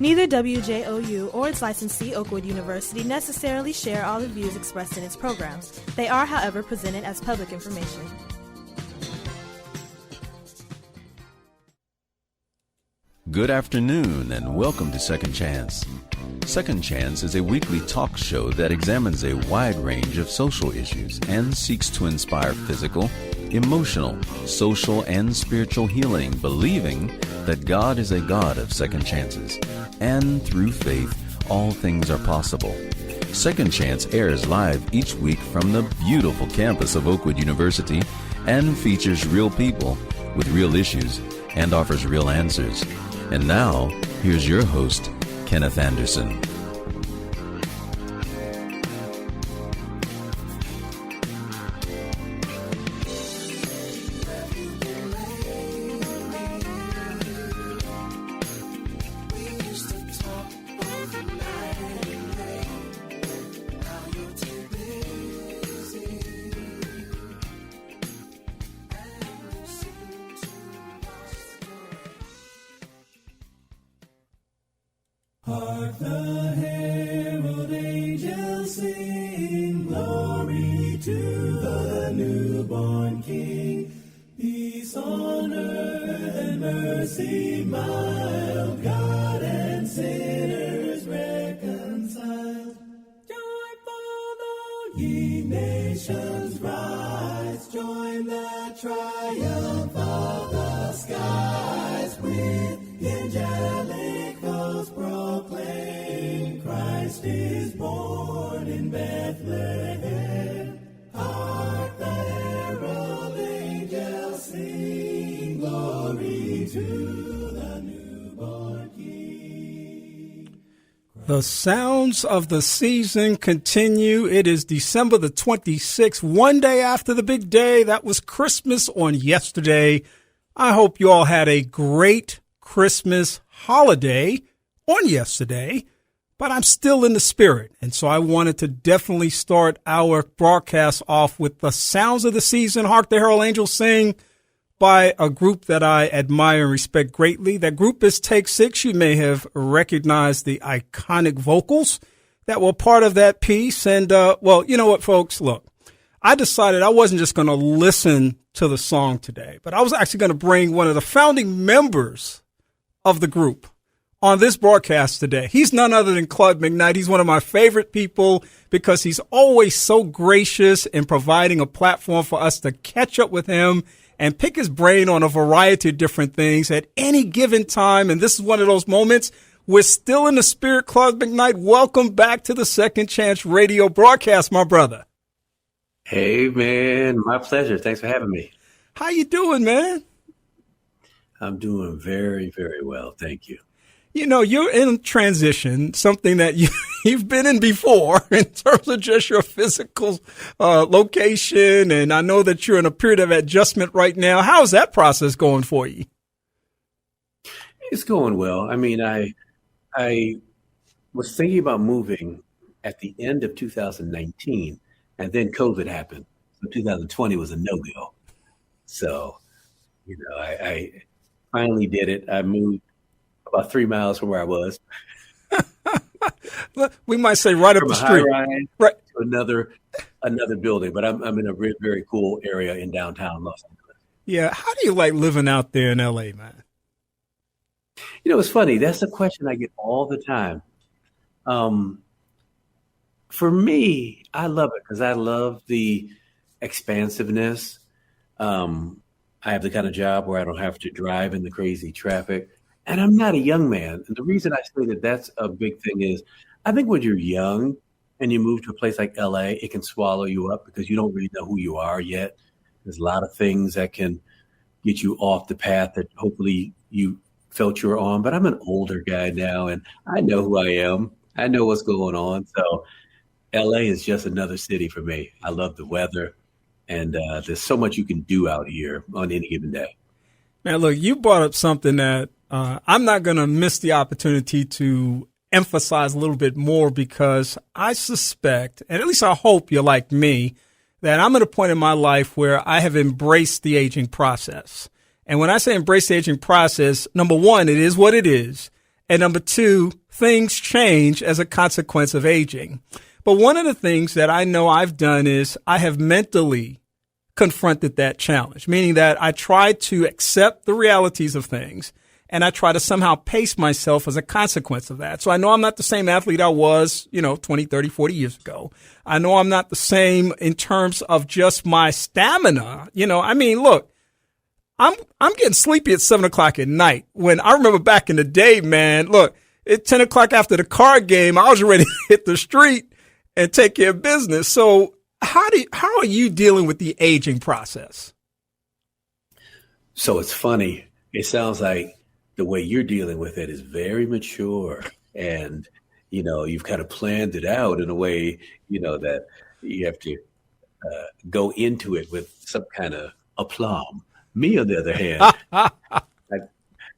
Neither WJOU or its licensee, Oakwood University, necessarily share all the views expressed in its programs. They are, however, presented as public information. Good afternoon and welcome to Second Chance. Second Chance is a weekly talk show that examines a wide range of social issues and seeks to inspire physical, emotional, social, and spiritual healing, believing that God is a God of second chances, and through faith, all things are possible. Second Chance airs live each week from the beautiful campus of Oakwood University and features real people with real issues and offers real answers. And now, here's your host, Kenneth Anderson. Hark the herald angels sing, glory to the newborn King. Peace on earth and mercy mild, God and sinners reconciled. Joyful though ye nations rise, join the triumph of the skies with the angelic hosts proclaim, Christ is born in Bethlehem. Hark the herald angels sing, glory to the newborn King. The sounds of the season continue. It is December the 26th, one day after the big day. That was Christmas on yesterday. I hope you all had a great Christmas holiday on yesterday, but I'm still in the spirit. And so I wanted to definitely start our broadcast off with the sounds of the season. Hark the Herald Angels Sing by a group that I admire and respect greatly. That group is Take Six. You may have recognized the iconic vocals that were part of that piece. And, well, you know what, folks? Look, I decided I wasn't just going to listen to the song today, but I was actually going to bring one of the founding members of the group on this broadcast today. He's none other than Claude McKnight. He's one of my favorite people because he's always so gracious in providing a platform for us to catch up with him and pick his brain on a variety of different things at any given time. And this is one of those moments. We're still in the spirit. Claude McKnight, welcome back to the Second Chance radio broadcast, my brother. Hey, man. My pleasure. Thanks for having me. How you doing, man? I'm doing very, very well. Thank you. You know, you're in transition, something that you've been in before in terms of just your physical location. And I know that you're in a period of adjustment right now. How's that process going for you? It's going well. I mean, I was thinking about moving at the end of 2019, and then COVID happened. So 2020 was a no-go. So, you know, I finally did it. I moved about 3 miles from where I was. We might say right up the street. Right to another building, but I'm in a very, very cool area in downtown Los Angeles. Yeah. How do you like living out there in LA, man? You know, it's funny. That's a question I get all the time. For me, I love it because I love the expansiveness. I have the kind of job where I don't have to drive in the crazy traffic. And I'm not a young man. And the reason I say that that's a big thing is I think when you're young and you move to a place like LA, it can swallow you up because you don't really know who you are yet. There's a lot of things that can get you off the path that hopefully you felt you were on. But I'm an older guy now and I know who I am. I know what's going on. So LA is just another city for me. I love the weather. And there's so much you can do out here on any given day. Man, look, you brought up something that I'm not going to miss the opportunity to emphasize a little bit more because I suspect, and at least I hope you're like me, that I'm at a point in my life where I have embraced the aging process. And when I say embrace the aging process, number one, it is what it is. And number two, things change as a consequence of aging. But one of the things that I know I've done is I have mentally confronted that challenge, meaning that I try to accept the realities of things and I try to somehow pace myself as a consequence of that. So I know I'm not the same athlete I was, 20, 30, 40 years ago. I know I'm not the same in terms of just my stamina. Look, I'm getting sleepy at 7 o'clock at night. When I remember back in the day, man, look, at 10 o'clock after the card game, I was ready to hit the street and take care of business. So how are you dealing with the aging process? So it's funny. It sounds like the way you're dealing with it is very mature, and you've kind of planned it out in a way that you have to go into it with some kind of aplomb. Me, on the other hand,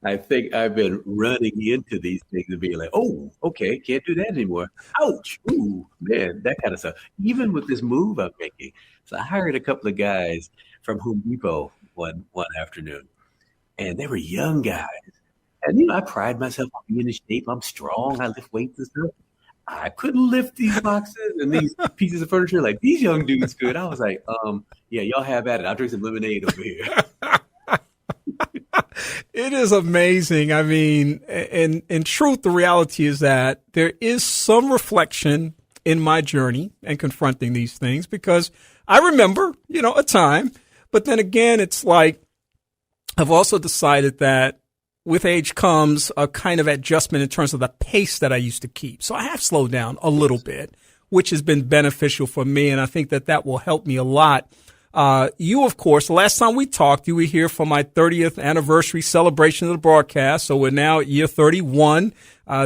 I think I've been running into these things and being like, oh, okay, can't do that anymore. Ouch. Ooh, man, that kind of stuff. Even with this move I'm making. So I hired a couple of guys from Home Depot one afternoon, and they were young guys. And, I pride myself on being in shape. I'm strong. I lift weights and stuff. I couldn't lift these boxes and these pieces of furniture like these young dudes could. I was like, yeah, y'all have at it. I'll drink some lemonade over here. It is amazing. I mean, in truth, the reality is that there is some reflection in my journey and confronting these things, because I remember, a time, but then again, it's like I've also decided that with age comes a kind of adjustment in terms of the pace that I used to keep. So I have slowed down a little bit, which has been beneficial for me. And I think that will help me a lot. You, of course, the last time we talked, you were here for my 30th anniversary celebration of the broadcast. So we're now at year 31.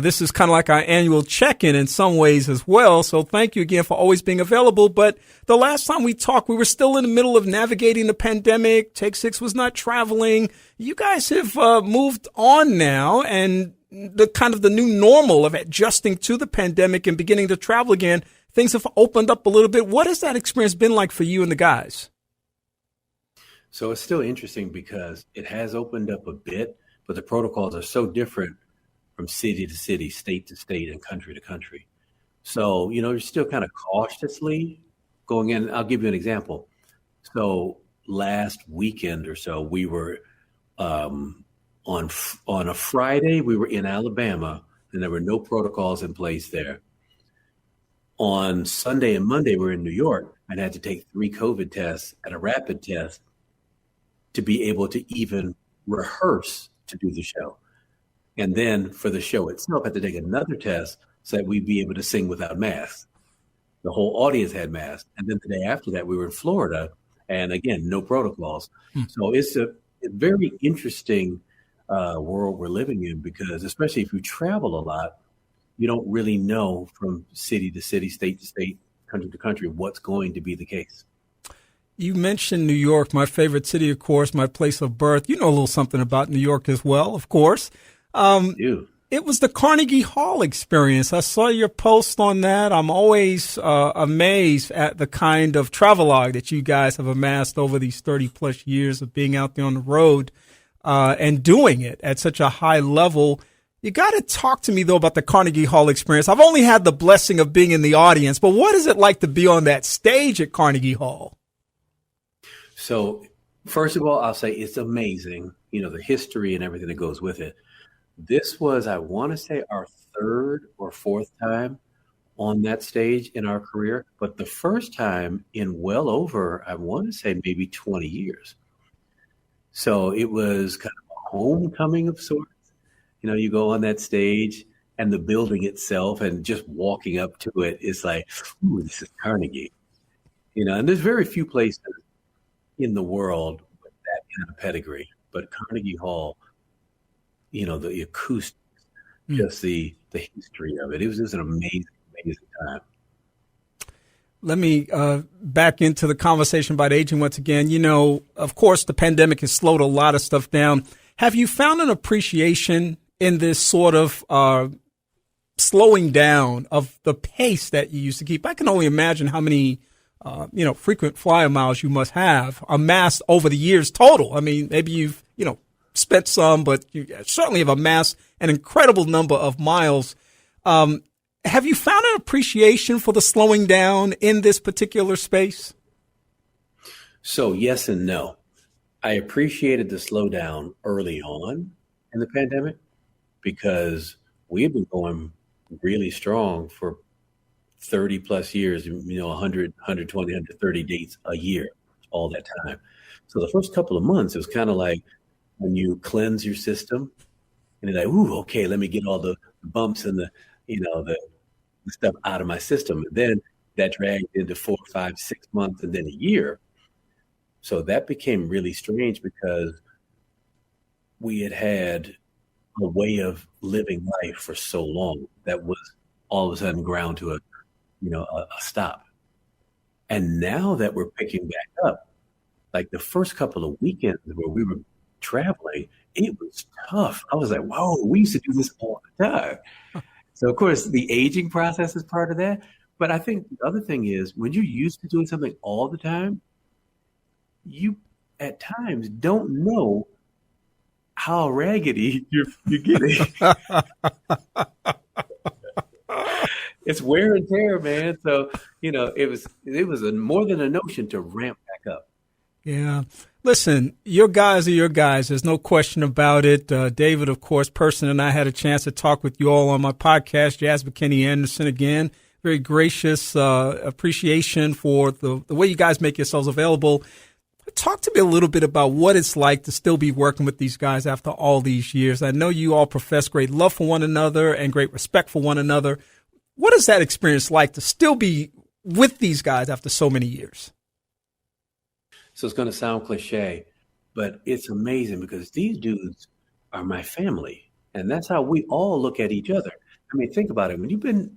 This is kind of like our annual check-in in some ways as well. So thank you again for always being available. But the last time we talked, we were still in the middle of navigating the pandemic. Take 6 was not traveling. You guys have moved on now, and the new normal of adjusting to the pandemic and beginning to travel again, things have opened up a little bit. What has that experience been like for you and the guys? So it's still interesting because it has opened up a bit, but the protocols are so different from city to city, state to state, and country to country. So, you're still kind of cautiously going in. I'll give you an example. So last weekend or so, we were on a Friday, we were in Alabama, and there were no protocols in place there. On Sunday and Monday, we were in New York and had to take 3 COVID tests and a rapid test to be able to even rehearse to do the show. And then for the show itself, I had to take another test so that we'd be able to sing without masks. The whole audience had masks. And then the day after that, we were in Florida, and again, no protocols. So it's a very interesting world we're living in, because especially if you travel a lot, you don't really know from city to city, state to state, country to country, what's going to be the case. You mentioned New York, my favorite city, of course, my place of birth. You know a little something about New York as well, of course. It was the Carnegie Hall experience. I saw your post on that. I'm always amazed at the kind of travelogue that you guys have amassed over these 30 plus years of being out there on the road and doing it at such a high level. You got to talk to me, though, about the Carnegie Hall experience. I've only had the blessing of being in the audience, but what is it like to be on that stage at Carnegie Hall? So, first of all, I'll say it's amazing, the history and everything that goes with it. This was, I want to say, our 3rd or 4th time on that stage in our career, but the first time in well over, I want to say, maybe 20 years. So it was kind of a homecoming of sorts. You go on that stage and the building itself, and just walking up to it is like, ooh, this is Carnegie. And there's very few places in the world with that kind of pedigree. But Carnegie Hall, the acoustics, just the history of it. It was just an amazing time. Let me back into the conversation about aging once again. Of course, the pandemic has slowed a lot of stuff down. Have you found an appreciation in this sort of slowing down of the pace that you used to keep? I can only imagine how many frequent flyer miles you must have amassed over the years total. I mean, maybe you've, spent some, but you certainly have amassed an incredible number of miles. Have you found an appreciation for the slowing down in this particular space? So yes and no. I appreciated the slowdown early on in the pandemic because we had been going really strong for 30 plus years, 100, 120, 130 dates a year, all that time. So the first couple of months, it was kind of like when you cleanse your system and you're like, ooh, okay, let me get all the bumps and the stuff out of my system. And then that dragged into 4, 5, 6 months and then a year. So that became really strange because we had a way of living life for so long that was all of a sudden ground to a stop. And now that we're picking back up, like the first couple of weekends where we were traveling, it was tough. I was like, whoa, we used to do this all the time. So of course the aging process is part of that. But I think the other thing is when you're used to doing something all the time, you at times don't know how raggedy you're getting. It's wear and tear, man. So, it was more than a notion to ramp back up. Yeah. Listen, your guys are your guys. There's no question about it. David, of course, Person and I had a chance to talk with you all on my podcast, Jazz McKinney Anderson again. Very gracious appreciation for the way you guys make yourselves available. Talk to me a little bit about what it's like to still be working with these guys after all these years. I know you all profess great love for one another and great respect for one another. What is that experience like to still be with these guys after so many years? So it's going to sound cliche, but it's amazing because these dudes are my family. And that's how we all look at each other. I mean, think about it. When you've been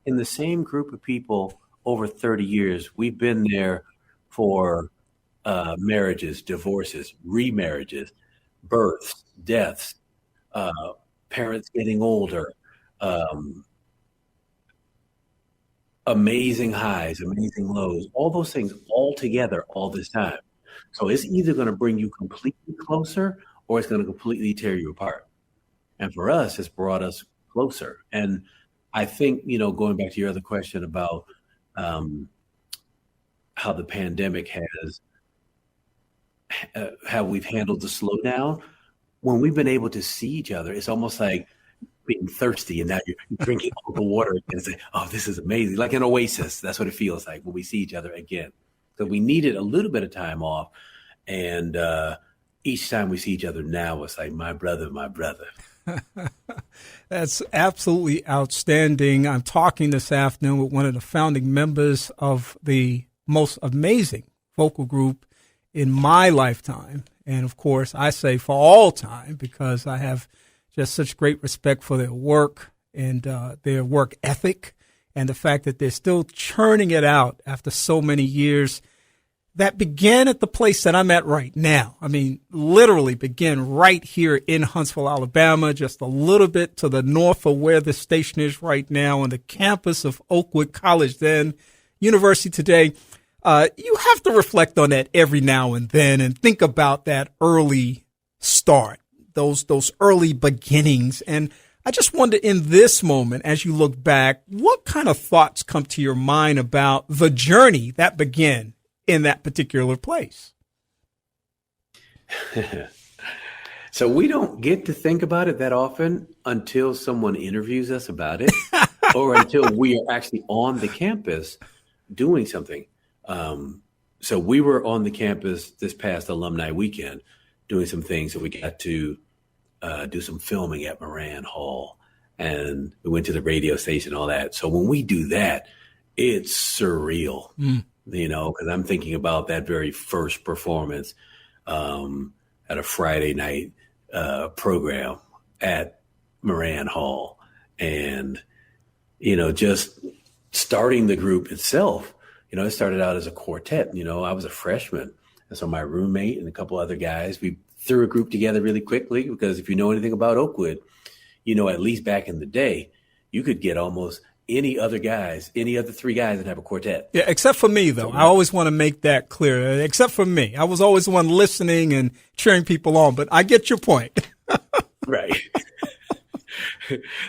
in the same group of people over 30 years, we've been there for marriages, divorces, remarriages, births, deaths, parents getting older, amazing highs, amazing lows, all those things all together all this time. So it's either going to bring you completely closer or it's going to completely tear you apart. And for us, it's brought us closer. And I think, going back to your other question about how the pandemic has how we've handled the slowdown, when we've been able to see each other, it's almost like being thirsty and now you're drinking all the water and say, oh, this is amazing. Like an oasis. That's what it feels like when we see each other again. So we needed a little bit of time off. And each time we see each other now, it's like, my brother, my brother. That's absolutely outstanding. I'm talking this afternoon with one of the founding members of the most amazing vocal group in my lifetime. And of course, I say for all time, because I have just such great respect for their work and their work ethic and the fact that they're still churning it out after so many years that began at the place that I'm at right now. I mean, literally began right here in Huntsville, Alabama, just a little bit to the north of where the station is right now on the campus of Oakwood College, then University today. You have to reflect on that every now and then and think about that early start, those early beginnings. And I just wonder in this moment, as you look back, what kind of thoughts come to your mind about the journey that began in that particular place? So we don't get to think about it that often until someone interviews us about it or until we are actually on the campus doing something. So we were on the campus this past alumni weekend doing some things that we got to do some filming at Moran Hall, and we went to the radio station, all that. So when we do that, it's surreal, because I'm thinking about that very first performance at a Friday night program at Moran Hall. And, just starting the group itself, it started out as a quartet. I was a freshman. And so my roommate and a couple other guys, we threw a group together really quickly because if you know anything about Oakwood, at least back in the day, you could get almost any other three guys that have a quartet. Yeah, except for me, though. I always want to make that clear. Except for me. I was always the one listening and cheering people on, but I get your point. Right.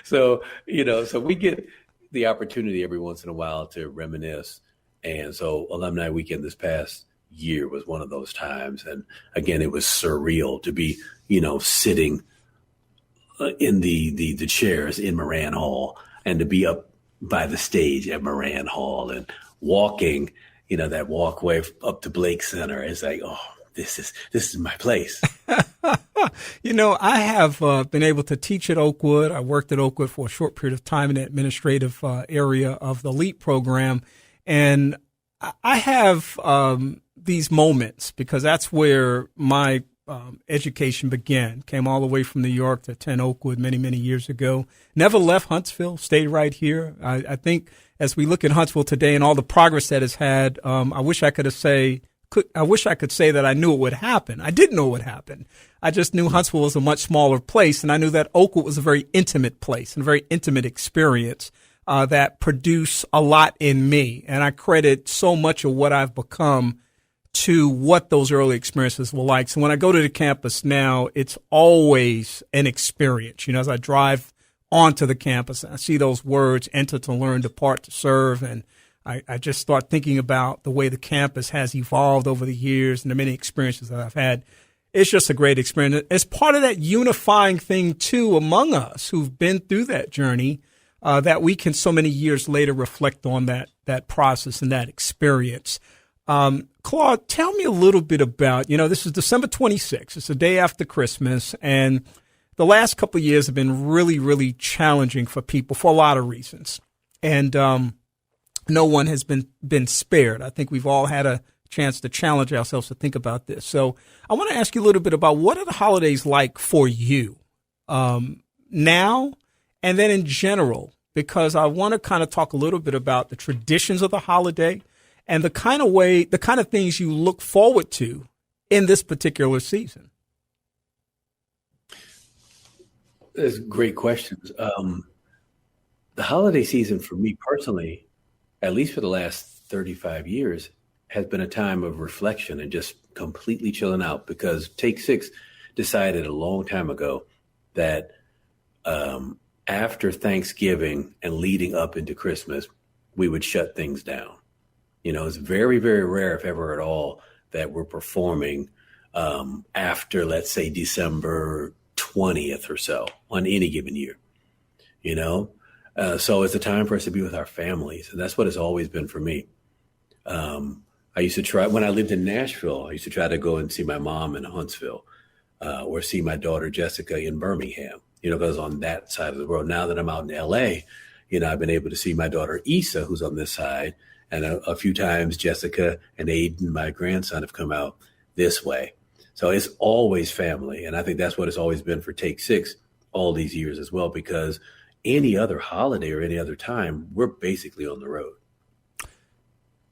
So we get the opportunity every once in a while to reminisce. And so Alumni Weekend this past year was one of those times. And again, it was surreal to be, sitting in the chairs in Moran Hall and to be up by the stage at Moran Hall and walking, that walkway up to Blake Center. It's like, oh, this is my place. I have been able to teach at Oakwood. I worked at Oakwood for a short period of time in the administrative area of the LEAP program. And I have these moments because that's where my education began. Came all the way from New York to attend Oakwood many, many years ago. Never left Huntsville, stayed right here. I think as we look at Huntsville today and all the progress that it's had, I wish I could say that I knew it would happen. I didn't know it would happen. I just knew Huntsville was a much smaller place, and I knew that Oakwood was a very intimate place and a very intimate experience that produced a lot in me. And I credit so much of what I've become to what those early experiences were like. So when I go to the campus now, it's always an experience. As I drive onto the campus, I see those words, enter to learn, depart to serve, and I just start thinking about the way the campus has evolved over the years and the many experiences that I've had. It's just a great experience. It's part of that unifying thing, too, among us who've been through that journey, that we can so many years later reflect on that process and that experience. Claude, tell me a little bit about, this is December 26th. It's the day after Christmas, and the last couple of years have been really, really challenging for people for a lot of reasons. And no one has been spared. I think we've all had a chance to challenge ourselves to think about this. So I want to ask you a little bit about what are the holidays like for you now and then in general, because I want to kind of talk a little bit about the traditions of the holiday and the kind of things you look forward to in this particular season. That's great questions. The holiday season for me personally, at least for the last 35 years, has been a time of reflection and just completely chilling out, because Take Six decided a long time ago that after Thanksgiving and leading up into Christmas, we would shut things down. It's very, very rare, if ever at all, that we're performing after, let's say, December 20th or so on any given year, so it's a time for us to be with our families. And that's what it's always been for me. I used to try, when I lived in Nashville, I used to try to go and see my mom in Huntsville or see my daughter Jessica in Birmingham, because on that side of the world. Now that I'm out in LA, I've been able to see my daughter Issa, who's on this side. And a few times Jessica and Aiden, my grandson, have come out this way. So it's always family. And I think that's what it's always been for Take Six all these years as well, because any other holiday or any other time, we're basically on the road.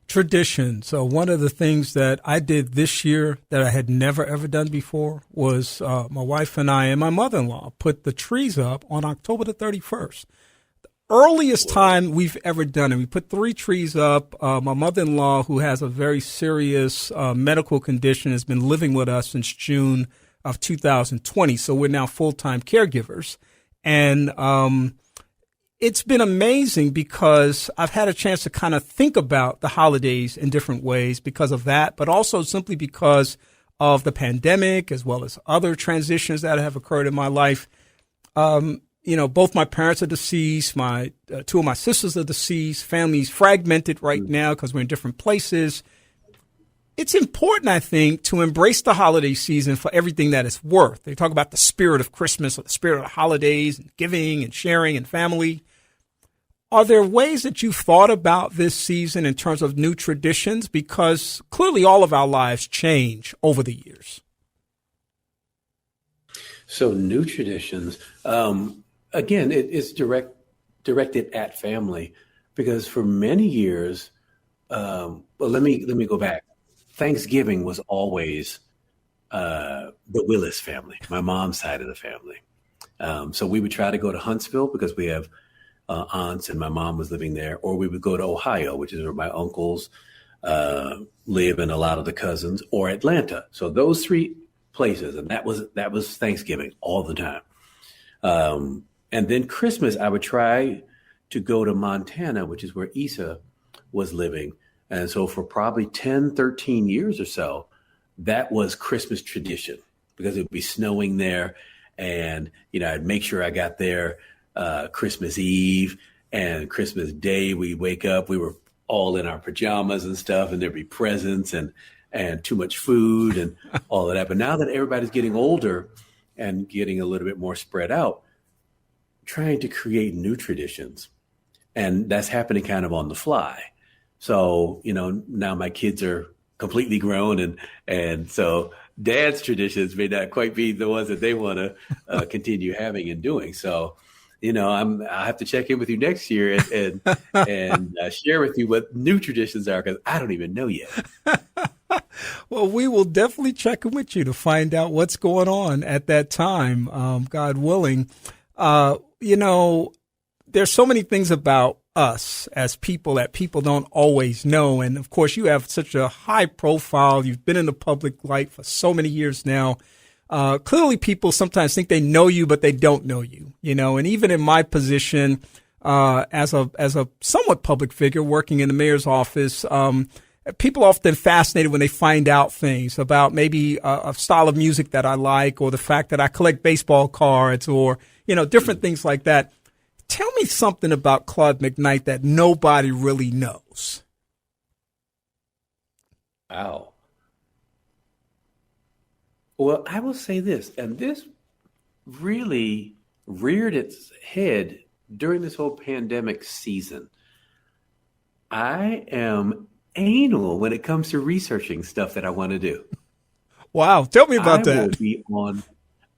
Tradition. So one of the things that I did this year that I had never, ever done before was my wife and I and my mother-in-law put the trees up on October the 31st. Earliest time we've ever done it. We put 3 trees up. My mother-in-law, who has a very serious medical condition, has been living with us since June of 2020. So we're now full-time caregivers. And it's been amazing because I've had a chance to kind of think about the holidays in different ways because of that, but also simply because of the pandemic as well as other transitions that have occurred in my life. Both my parents are deceased. My 2 of my sisters are deceased. Family's fragmented right now because we're in different places. It's important, I think, to embrace the holiday season for everything that it's worth. They talk about the spirit of Christmas or the spirit of the holidays and giving and sharing and family. Are there ways that you've thought about this season in terms of new traditions? Because clearly all of our lives change over the years. So new traditions, again, it's directed at family, because for many years, let me go back. Thanksgiving was always the Willis family, my mom's side of the family. So we would try to go to Huntsville because we have aunts and my mom was living there, or we would go to Ohio, which is where my uncles live and a lot of the cousins, or Atlanta. So those three places, and that was Thanksgiving all the time. And then Christmas, I would try to go to Montana, which is where Issa was living. And so for probably 10, 13 years or so, that was Christmas tradition because it would be snowing there. And, I'd make sure I got there Christmas Eve and Christmas Day. We wake up, we were all in our pajamas and stuff, and there'd be presents and too much food and all of that. But now that everybody's getting older and getting a little bit more spread out, trying to create new traditions. And that's happening kind of on the fly. So, now my kids are completely grown. And so dad's traditions may not quite be the ones that they want to continue having and doing. So, I have to check in with you next year and share with you what new traditions are, because I don't even know yet. Well, we will definitely check in with you to find out what's going on at that time, God willing. There's so many things about us as people that people don't always know. And of course, you have such a high profile. You've been in the public light for so many years now. Clearly people sometimes think they know you, but they don't know you, and even in my position, as a somewhat public figure working in the mayor's office, people are often fascinated when they find out things about maybe a style of music that I like, or the fact that I collect baseball cards, or, different things like that. Tell me something about Claude McKnight that nobody really knows. Wow. Well, I will say this, and this really reared its head during this whole pandemic season. I am anal when it comes to researching stuff that I want to do. Wow. Tell me about that.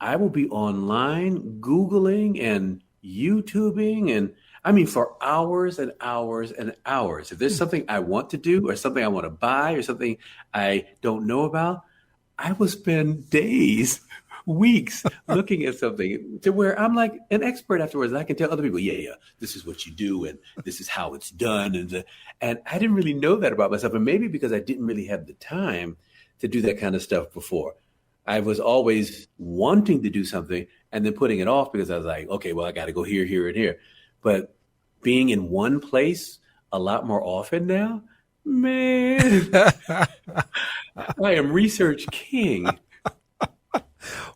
I will be online Googling and YouTubing, and for hours and hours and hours. If there's something I want to do, or something I want to buy, or something I don't know about, I will spend days, weeks looking at something to where I'm like an expert afterwards. And I can tell other people, yeah, this is what you do, and this is how it's done. And I didn't really know that about myself. And maybe because I didn't really have the time to do that kind of stuff before. I was always wanting to do something and then putting it off because I was like, okay, well, I got to go here, here, and here. But being in one place a lot more often now, man, I am research king.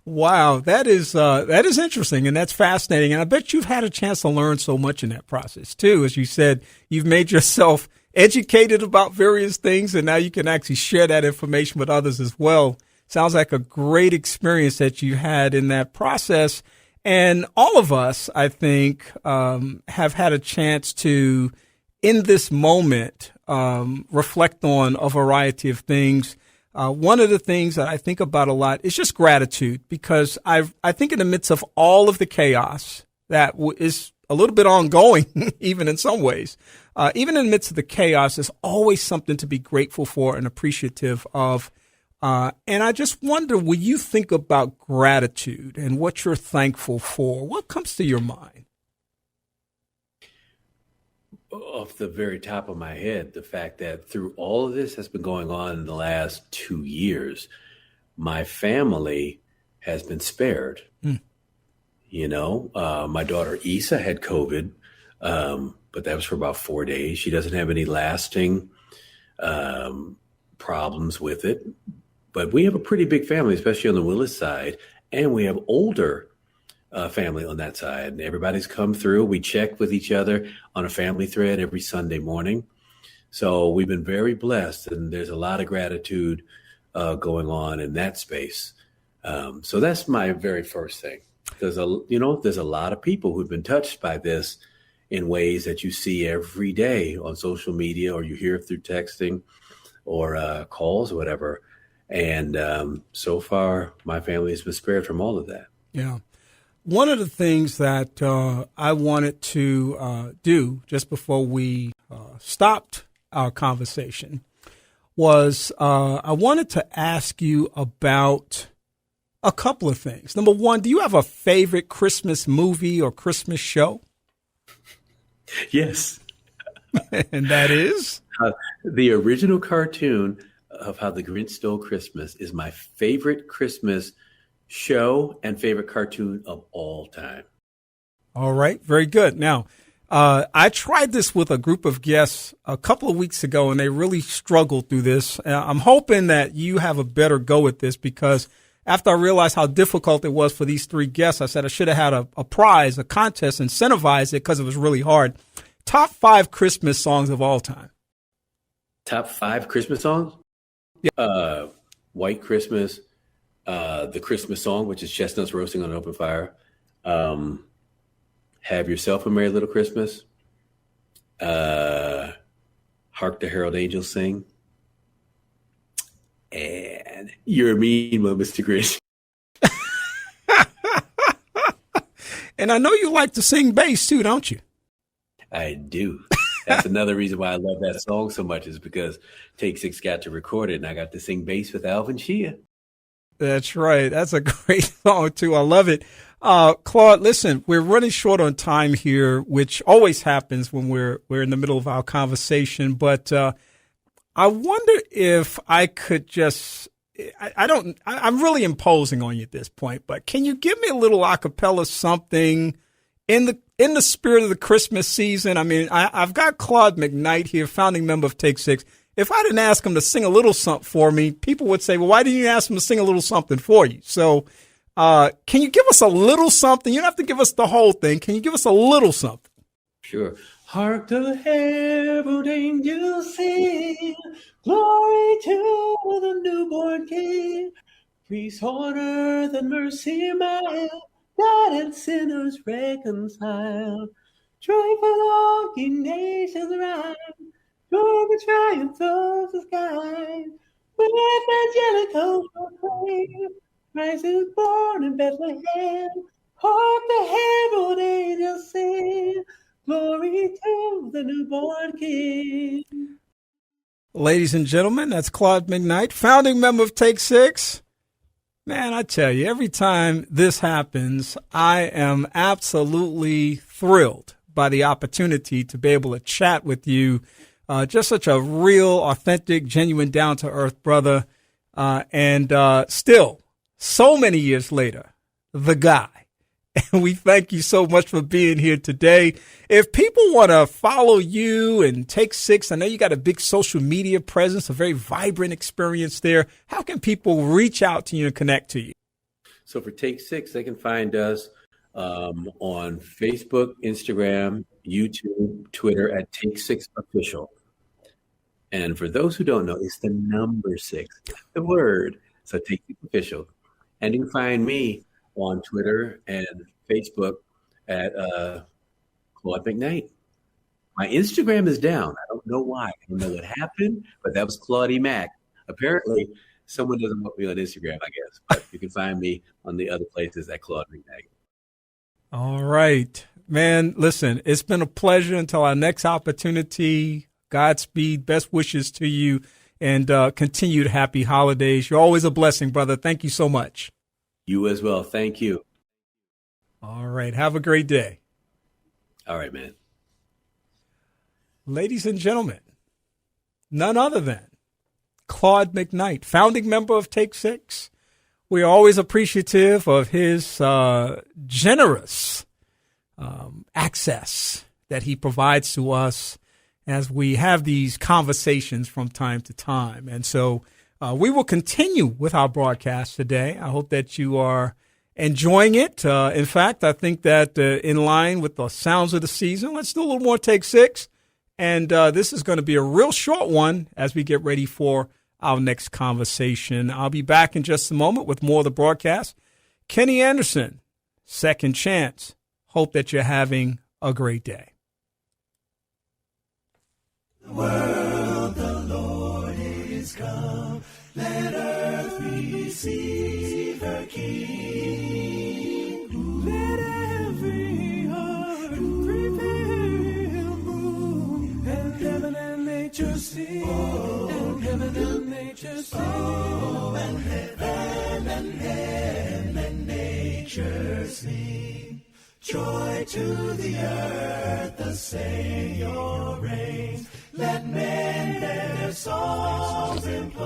Wow, that is interesting, and that's fascinating. And I bet you've had a chance to learn so much in that process too. As you said, you've made yourself educated about various things, and now you can actually share that information with others as well. Sounds like a great experience that you had in that process. And all of us, I think, have had a chance to, in this moment, reflect on a variety of things. One of the things that I think about a lot is just gratitude, because I think in the midst of all of the chaos that is a little bit ongoing, even in some ways, even in the midst of the chaos, there's always something to be grateful for and appreciative of. And I just wonder, when you think about gratitude and what you're thankful for, what comes to your mind? Off the very top of my head, the fact that through all of this that's been going on in the last 2 years, my family has been spared. My daughter Issa had COVID, but that was for about 4 days. She doesn't have any lasting problems with it. But we have a pretty big family, especially on the Willis side, and we have older family on that side. And everybody's come through. We check with each other on a family thread every Sunday morning. So we've been very blessed, and there's a lot of gratitude going on in that space. So that's my very first thing. There's a lot of people who've been touched by this in ways that you see every day on social media, or you hear through texting or calls or whatever. And so far, my family has been spared from all of that. Yeah. One of the things that I wanted to do just before we stopped our conversation was I wanted to ask you about a couple of things. Number one, do you have a favorite Christmas movie or Christmas show? Yes. And that is? The original cartoon of How the Grinch Stole Christmas is my favorite Christmas show and favorite cartoon of all time. All right. Very good. Now, I tried this with a group of guests a couple of weeks ago, and they really struggled through this. I'm hoping that you have a better go at this, because after I realized how difficult it was for these three guests, I said I should have had a prize, a contest, incentivize it, because it was really hard. Top 5 Christmas songs of all time. Top 5 Christmas songs? Yeah. White Christmas, The Christmas Song, which is chestnuts roasting on an open fire. Have Yourself a Merry Little Christmas. Hark the Herald Angels Sing. And You're a Mean One, Mr. Grinch. And I know you like to sing bass too, don't you? I do. That's another reason why I love that song so much, is because Take Six got to record it, and I got to sing bass with Alvin Shea. That's right. That's a great song too. I love it. Claude, listen, we're running short on time here, which always happens when we're in the middle of our conversation. But I wonder if I could just, I'm really imposing on you at this point, but can you give me a little a cappella something in the spirit of the Christmas season? I mean, I've got Claude McKnight here, founding member of Take Six. If I didn't ask him to sing a little something for me, people would say, well, why didn't you ask him to sing a little something for you? So can you give us a little something? You don't have to give us the whole thing. Can you give us a little something? Sure. Hark the herald angels sing, glory to the newborn King. Peace on earth and mercy mild, God and sinners reconciled. Joyful all ye nations rise, joy the triumph of the skies. With angelic hosts proclaim, Christ is born in Bethlehem. Hark the herald angels sing, glory to the newborn King. Ladies and gentlemen, that's Claude McKnight, founding member of Take Six. Man, I tell you, every time this happens, I am absolutely thrilled by the opportunity to be able to chat with you. Just such a real, authentic, genuine, down-to-earth brother. And still, so many years later, the guy. And we thank you so much for being here today. If people want to follow you and Take Six, I know you got a big social media presence, a very vibrant experience there. How can people reach out to you and connect to you? So for Take Six, they can find us on Facebook, Instagram, YouTube, Twitter at Take Six Official. And for those who don't know, it's the number 6, the word. So Take Six Official. And you can find me on Twitter and Facebook at Claude McKnight. My Instagram is down. I don't know why. I don't know what happened, but that was Claudie Mac. Apparently, someone doesn't want me on Instagram, I guess. But you can find me on the other places at Claude McKnight. All right. Man, listen, it's been a pleasure until our next opportunity. Godspeed, best wishes to you, and continued happy holidays. You're always a blessing, brother. Thank you so much. You as well. Thank you. All right. Have a great day. All right, man. Ladies and gentlemen, none other than Claude McKnight, founding member of Take Six. We are always appreciative of his generous access that he provides to us as we have these conversations from time to time. And so we will continue with our broadcast today. I hope that you are enjoying it. In fact, I think that in line with the sounds of the season, let's do a little more Take Six. And this is going to be a real short one as we get ready for our next conversation. I'll be back in just a moment with more of the broadcast. Kenny Anderson, Second Chance. Hope that you're having a great day. The world, the Lord is come. Let earth receive her King. Let every heart prepare room. And heaven and nature sing. And heaven and nature sing. And heaven and nature sing. Joy joy to the earth, the Savior reigns. Let men their songs employ.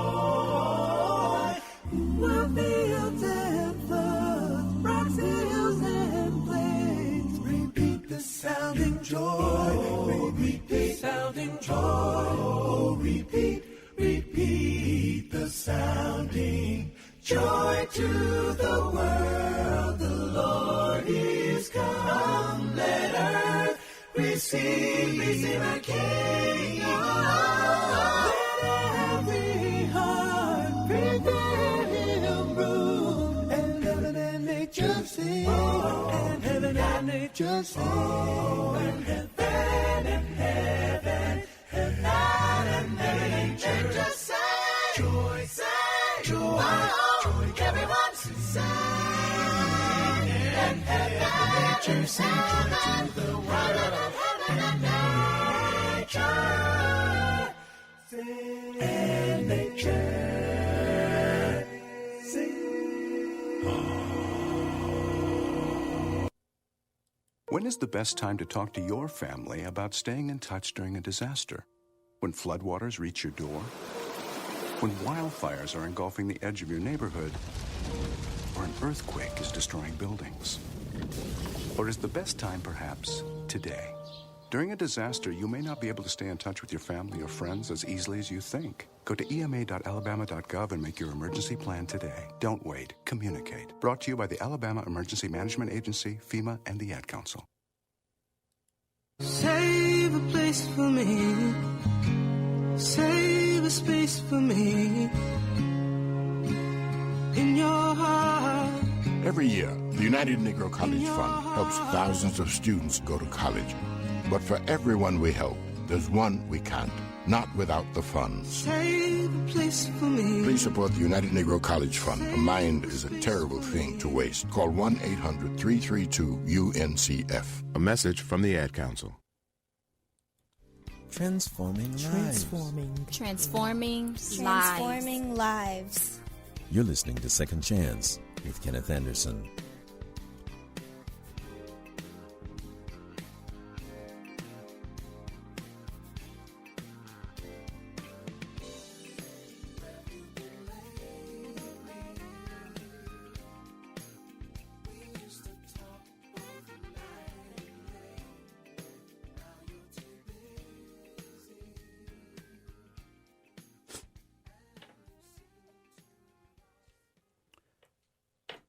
While fields and floods, rocks, hills, and plains repeat the sounding joy. Repeat the sounding joy. Oh, repeat, repeat the sounding joy to the world. The Lord is come. Let earth receive a King. Let every heart prepare Him room. And heaven and nature sing. And heaven and nature sing. And heaven and heaven and nature sing. Joy, sing, joy, joy. Everyone sing. And heaven and nature sing. Joy to the world. And nature and nature sing. When is the best time to talk to your family about staying in touch during a disaster? When floodwaters reach your door? When wildfires are engulfing the edge of your neighborhood? Or an earthquake is destroying buildings? Or is the best time perhaps today? During a disaster, you may not be able to stay in touch with your family or friends as easily as you think. Go to ema.alabama.gov and make your emergency plan today. Don't wait. Communicate. Brought to you by the Alabama Emergency Management Agency, FEMA, and the Ad Council. Save a place for me. Save a space for me. In your heart. Every year, the United Negro College Fund helps thousands of students go to college. But for everyone we help, there's one we can't, not without the funds. Save a place for me. Please support the United Negro College Fund. A mind is a terrible thing to waste. Call 1-800-332-UNCF. A message from the Ad Council. Transforming lives. You're listening to Second Chance with Kenneth Anderson.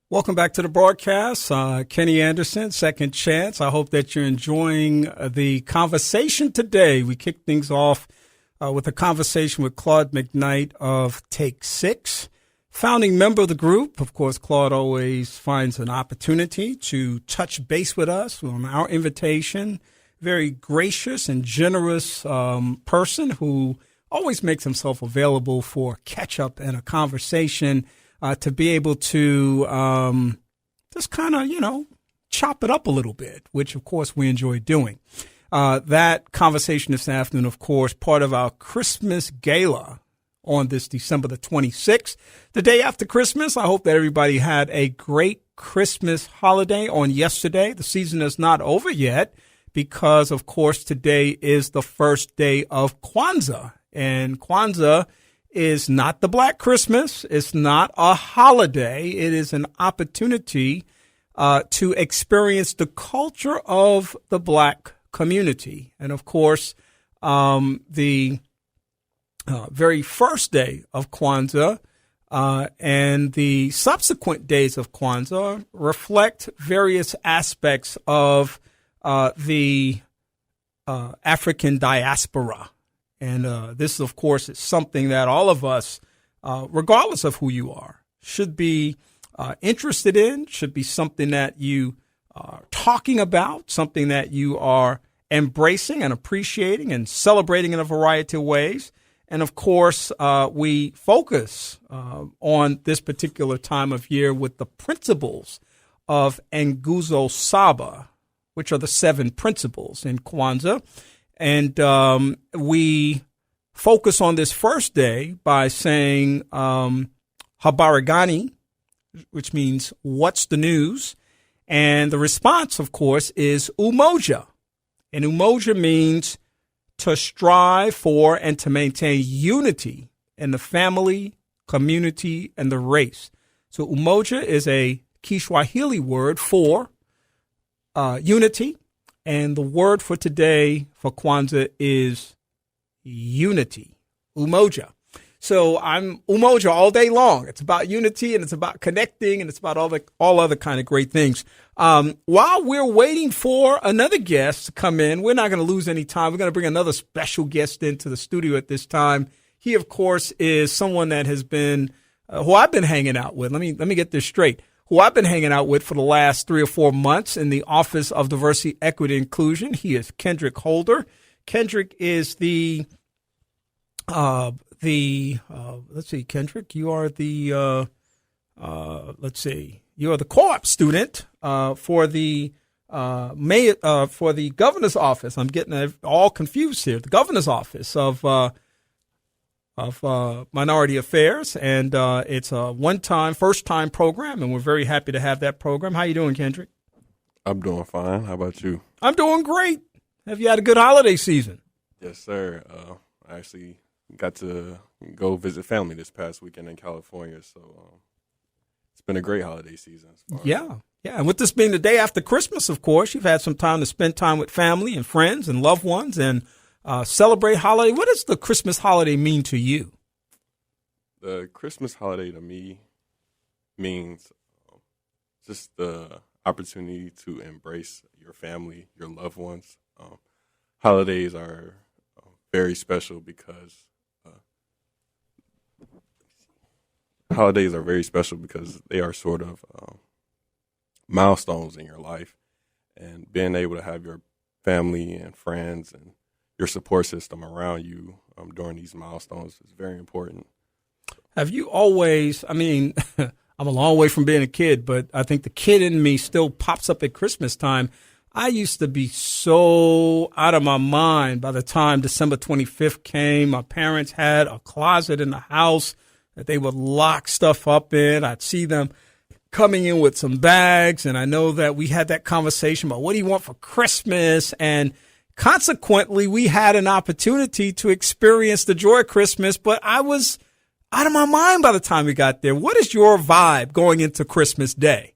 Welcome back to the broadcast. Kenny Anderson, Second Chance. I hope that you're enjoying the conversation today. We kicked things off with a conversation with Claude McKnight of Take Six, founding member of the group. Of course, Claude always finds an opportunity to touch base with us on our invitation. Very gracious and generous person who always makes himself available for catch up and a conversation. To be able to just kind of, chop it up a little bit, which, of course, we enjoy doing. That conversation this afternoon, of course, part of our Christmas gala on this December the 26th, the day after Christmas. I hope that everybody had a great Christmas holiday on yesterday. The season is not over yet because, of course, today is the first day of Kwanzaa. And Kwanzaa is not the Black Christmas. It's not a holiday. It is an opportunity to experience the culture of the Black community. And, of course, the very first day of Kwanzaa and the subsequent days of Kwanzaa reflect various aspects of the African diaspora. And this, of course, is something that all of us, regardless of who you are, should be interested in, should be something that you are talking about, something that you are embracing and appreciating and celebrating in a variety of ways. And, of course, we focus on this particular time of year with the principles of Nguzo Saba, which are the 7 principles in Kwanzaa. And we focus on this first day by saying Habari Gani, which means what's the news, And the response, of course, is umoja. And umoja means to strive for and to maintain unity in the family, community, and the race. So umoja is a Kiswahili word for unity. And the word for today for Kwanzaa is unity, umoja. So I'm umoja all day long. It's about unity and it's about connecting and it's about all other kind of great things. While we're waiting for another guest to come in, we're not going to lose any time. We're going to bring another special guest into the studio at this time. He, of course, is someone that has been who I've been hanging out with. Let me get this straight. Who I've been hanging out with for the last 3 or 4 months in the Office of Diversity, Equity, and Inclusion. He is Kendric Holder. Kendric is let's see, Kendric, you are the co-op student for the Meyer, for the governor's office. I'm getting all confused here. The governor's office of Minority Affairs, and it's a first-time program, and we're very happy to have that program. How you doing, Kendric? I'm doing fine. How about you? I'm doing great. Have you had a good holiday season? Yes, sir. I actually got to go visit family this past weekend in California, so it's been a great holiday season. Yeah. And with this being the day after Christmas, of course, you've had some time to spend time with family and friends and loved ones and celebrate holiday. What does the Christmas holiday mean to you? The Christmas holiday to me means just the opportunity to embrace your family, your loved ones. Holidays are very special because they are sort of milestones in your life, and being able to have your family and friends and your support system around you during these milestones is very important. Have you always, I'm a long way from being a kid, but I think the kid in me still pops up at Christmas time. I used to be so out of my mind by the time December 25th came. My parents had a closet in the house that they would lock stuff up in. I'd see them coming in with some bags, and I know that we had that conversation about what do you want for Christmas, and consequently, we had an opportunity to experience the joy of Christmas, but I was out of my mind by the time we got there. What is your vibe going into Christmas Day?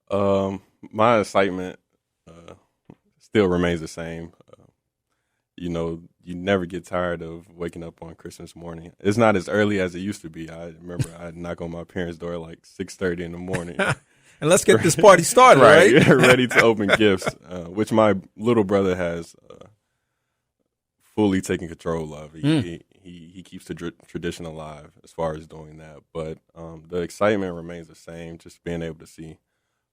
My excitement still remains the same. You never get tired of waking up on Christmas morning. It's not as early as it used to be. I remember I'd knock on my parents' door like 6:30 in the morning. And let's get this party started, right? Ready to open gifts, which my little brother has fully taken control of. He keeps the tradition alive as far as doing that. But the excitement remains the same, just being able to see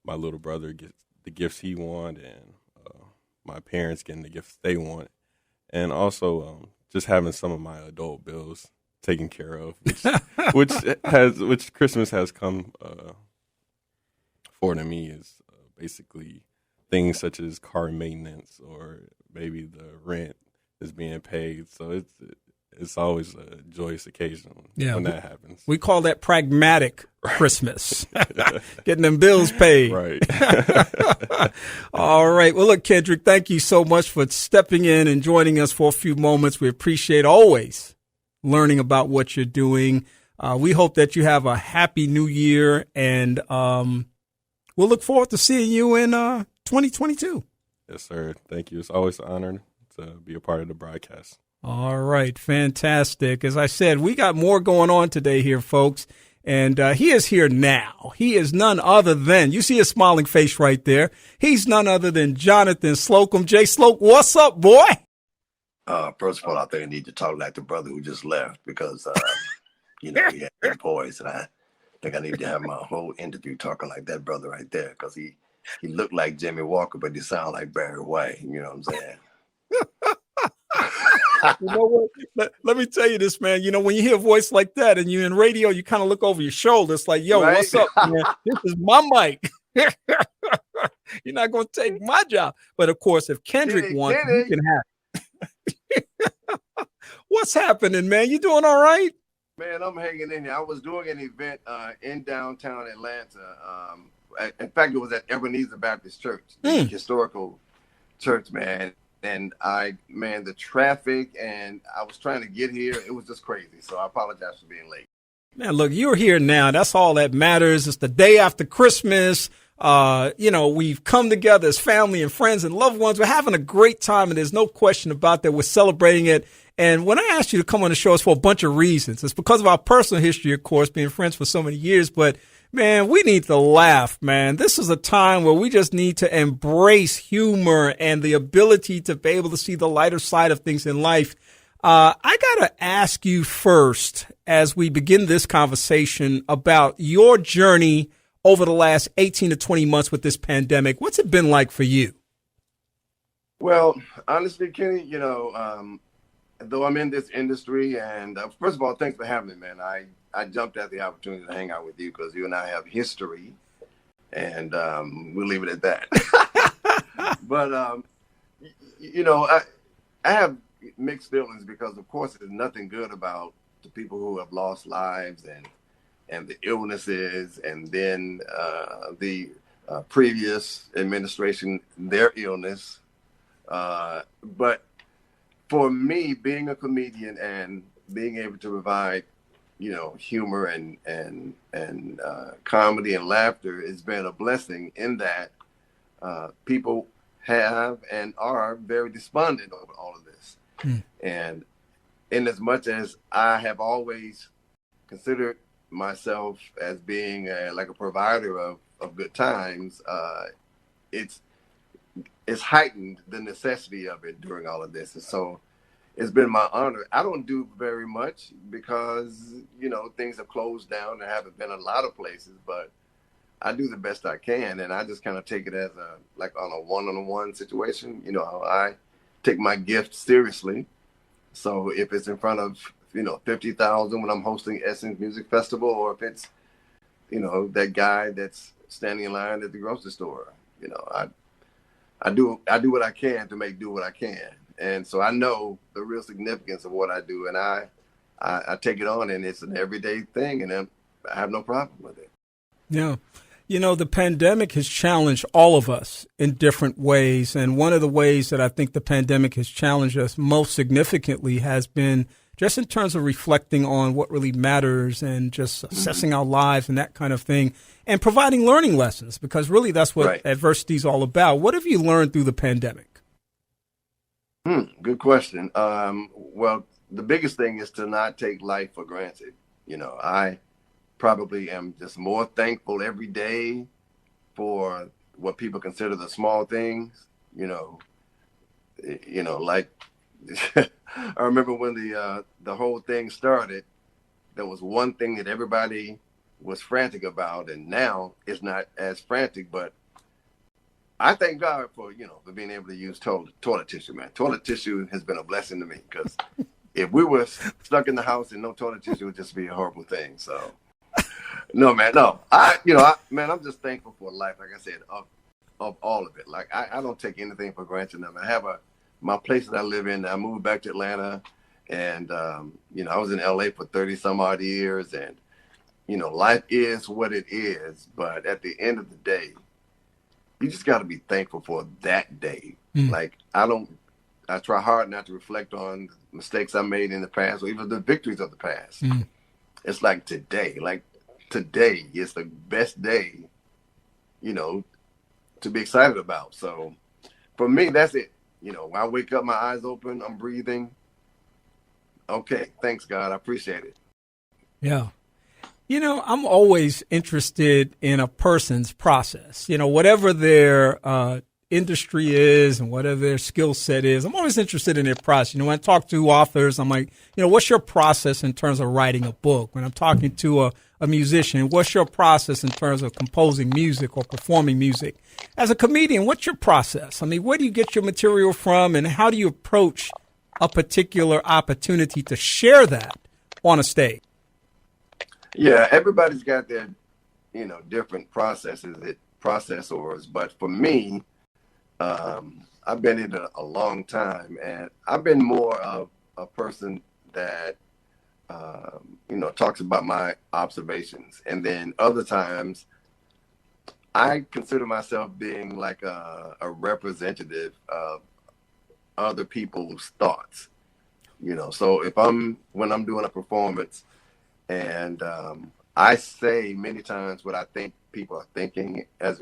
my little brother get the gifts he wanted and my parents getting the gifts they want. And also just having some of my adult bills taken care of, which Christmas has come for to me is basically things such as car maintenance or maybe the rent is being paid. So it's always a joyous occasion when that happens. We call that pragmatic Christmas, getting them bills paid. Right. All right. Well, look, Kendric, thank you so much for stepping in and joining us for a few moments. We appreciate always learning about what you're doing. We hope that you have a happy new year, and we'll look forward to seeing you in 2022. Yes, sir. Thank you. It's always an honor to be a part of the broadcast. All right. Fantastic. As I said, we got more going on today here, folks. And he is here now. He is none other than, you see his smiling face right there. He's none other than Jonathan Slocumb. Jay Sloke, what's up, boy? First of all, I think I need to talk like the brother who just left because, he had big boys. And I think I need to have my whole interview talking like that brother right there because he looked like Jimmy Walker, but he sounded like Barry White. You know what I'm saying? You know what? Let me tell you this, man. When you hear a voice like that and you're in radio, you kind of look over your shoulder. It's like, yo, right? What's up, man? This is my mic. You're not going to take my job. But, of course, if Kendric wants, you can have it. What's happening, man? You doing all right? Man, I'm hanging in here. I was doing an event in downtown Atlanta In fact, it was at Ebenezer Baptist Church, the historical church, man. And the traffic, and I was trying to get here. It was just crazy. So I apologize for being late. Man, look, you're here now. That's all that matters. It's the day after Christmas. We've come together as family and friends and loved ones. We're having a great time, and there's no question about that. We're celebrating it. And when I asked you to come on the show, it's for a bunch of reasons. It's because of our personal history, of course, being friends for so many years. But, man, we need to laugh, man. This is a time where we just need to embrace humor and the ability to be able to see the lighter side of things in life. I got to ask you first, as we begin this conversation, about your journey over the last 18 to 20 months with this pandemic. What's it been like for you? Well, honestly, Kenny, though I'm in this industry, and first of all, thanks for having me, man. I jumped at the opportunity to hang out with you because you and I have history, and we'll leave it at that. But, I have mixed feelings because, of course, there's nothing good about the people who have lost lives and the illnesses, and then the previous administration, their illness. But for me, being a comedian and being able to provide, humor and comedy and laughter has been a blessing in that people have and are very despondent over all of this. And in as much as I have always considered myself as being like a provider of good times, it's heightened the necessity of it during all of this. And so it's been my honor. I don't do very much because, things have closed down. There haven't been a lot of places, but I do the best I can. And I just kind of take it as on a one-on-one situation. I take my gift seriously. So if it's in front of, 50,000 when I'm hosting Essence Music Festival, or if it's, that guy that's standing in line at the grocery store, I do what I can to do what I can. And so I know the real significance of what I do, and I take it on, and it's an everyday thing, and I have no problem with it. Yeah. The pandemic has challenged all of us in different ways. And one of the ways that I think the pandemic has challenged us most significantly has been just in terms of reflecting on what really matters and just assessing our lives and that kind of thing, and providing learning lessons, because really that's what adversity is all about. What have you learned through the pandemic? Good question. Well, the biggest thing is to not take life for granted. I probably am just more thankful every day for what people consider the small things, like I remember when the whole thing started, there was one thing that everybody was frantic about, and now it's not as frantic, but I thank God for being able to use toilet tissue, man. Toilet tissue has been a blessing to me, because if we were stuck in the house and no toilet tissue, it would just be a horrible thing. So no, man, no. I'm just thankful for life, like I said, of all of it. Like I don't take anything for granted. I have my place that I live in. I moved back to Atlanta, and I was in LA for 30 some odd years, and life is what it is. But at the end of the day, you just got to be thankful for that day. Like I try hard not to reflect on mistakes I made in the past, or even the victories of the past. It's like today is the best day, to be excited about. So for me, that's it. When I wake up, my eyes open, I'm breathing. Okay, thanks, God. I appreciate it. Yeah. I'm always interested in a person's process. Whatever their industry is and whatever their skill set is, I'm always interested in their process. When I talk to authors, I'm like, what's your process in terms of writing a book? When I'm talking to a musician, what's your process in terms of composing music or performing music? As a comedian, what's your process? Where do you get your material from, and how do you approach a particular opportunity to share that on a stage? Yeah, everybody's got their, different processors. But for me, I've been in it a long time, and I've been more of a person that, talks about my observations. And then other times I consider myself being like a representative of other people's thoughts. So when I'm doing a performance, and I say many times what I think people are thinking as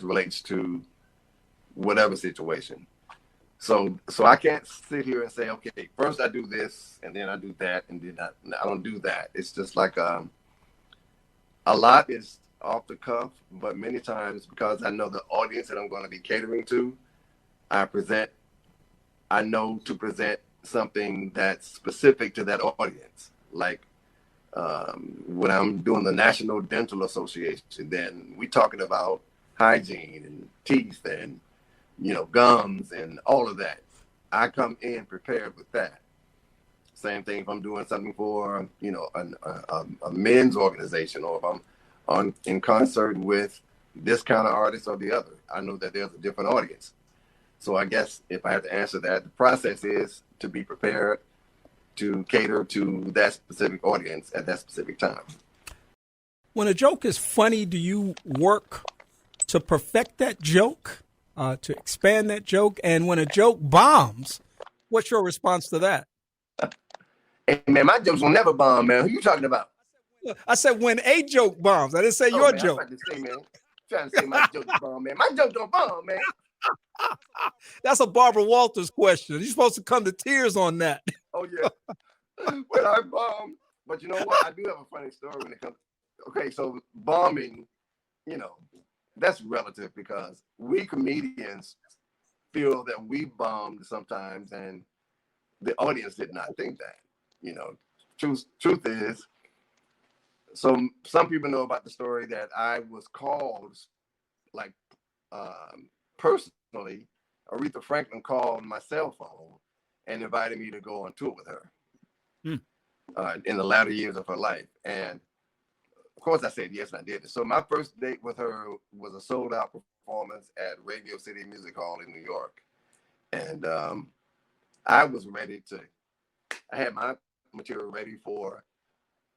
relates to whatever situation. So I can't sit here and say, okay, first I do this, and then I do that, and then I don't do that. It's just like a lot is off the cuff, but many times, because I know the audience that I'm going to be catering to, I know to present something that's specific to that audience. Like when I'm doing the National Dental Association, then we're talking about hygiene and teeth and, gums and all of that. I come in prepared with that. Same thing if I'm doing something for, a men's organization, or if I'm in concert with this kind of artist or the other. I know that there's a different audience. So I guess if I have to answer that, the process is to be prepared to cater to that specific audience at that specific time. When a joke is funny, do you work to perfect that joke, to expand that joke? And when a joke bombs, what's your response to that? Hey, man, my jokes will never bomb, man. Who you talking about? I said when a joke bombs. I didn't say your joke. I'm trying to say my jokes bomb, man. My jokes don't bomb, man. That's a Barbara Walters question. You're supposed to come to tears on that. Oh, yeah. When I bomb. But you know what? I do have a funny story when it comes. Okay, so bombing, that's relative, because we comedians feel that we bombed sometimes, and the audience did not think that. Truth is, so some people know about the story that I was called, like, personally, Aretha Franklin called my cell phone and invited me to go on tour with her in the latter years of her life. And of course I said yes, and I did it. So my first date with her was a sold out performance at Radio City Music Hall in New York. And I was ready I had my material ready for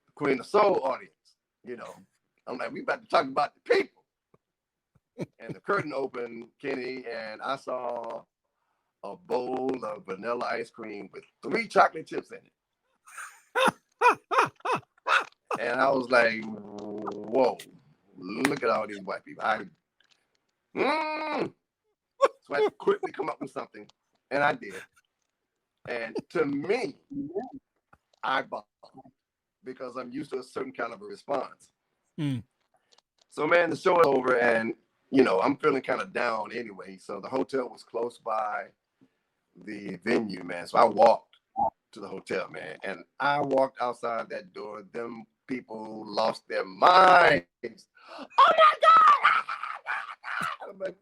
the Queen of Soul audience. I'm like, we about to talk about the people. And the curtain opened, Kenny, and I saw a bowl of vanilla ice cream with 3 chocolate chips in it. And I was like, whoa, look at all these white people. So I had to quickly come up with something, and I did. And to me, I bombed, because I'm used to a certain kind of a response. So, man, the show is over, and I'm feeling kind of down anyway. So the hotel was close by the venue, man. So I walked to the hotel, man. And I walked outside that door. Them people lost their minds. Oh, my God! I'm like,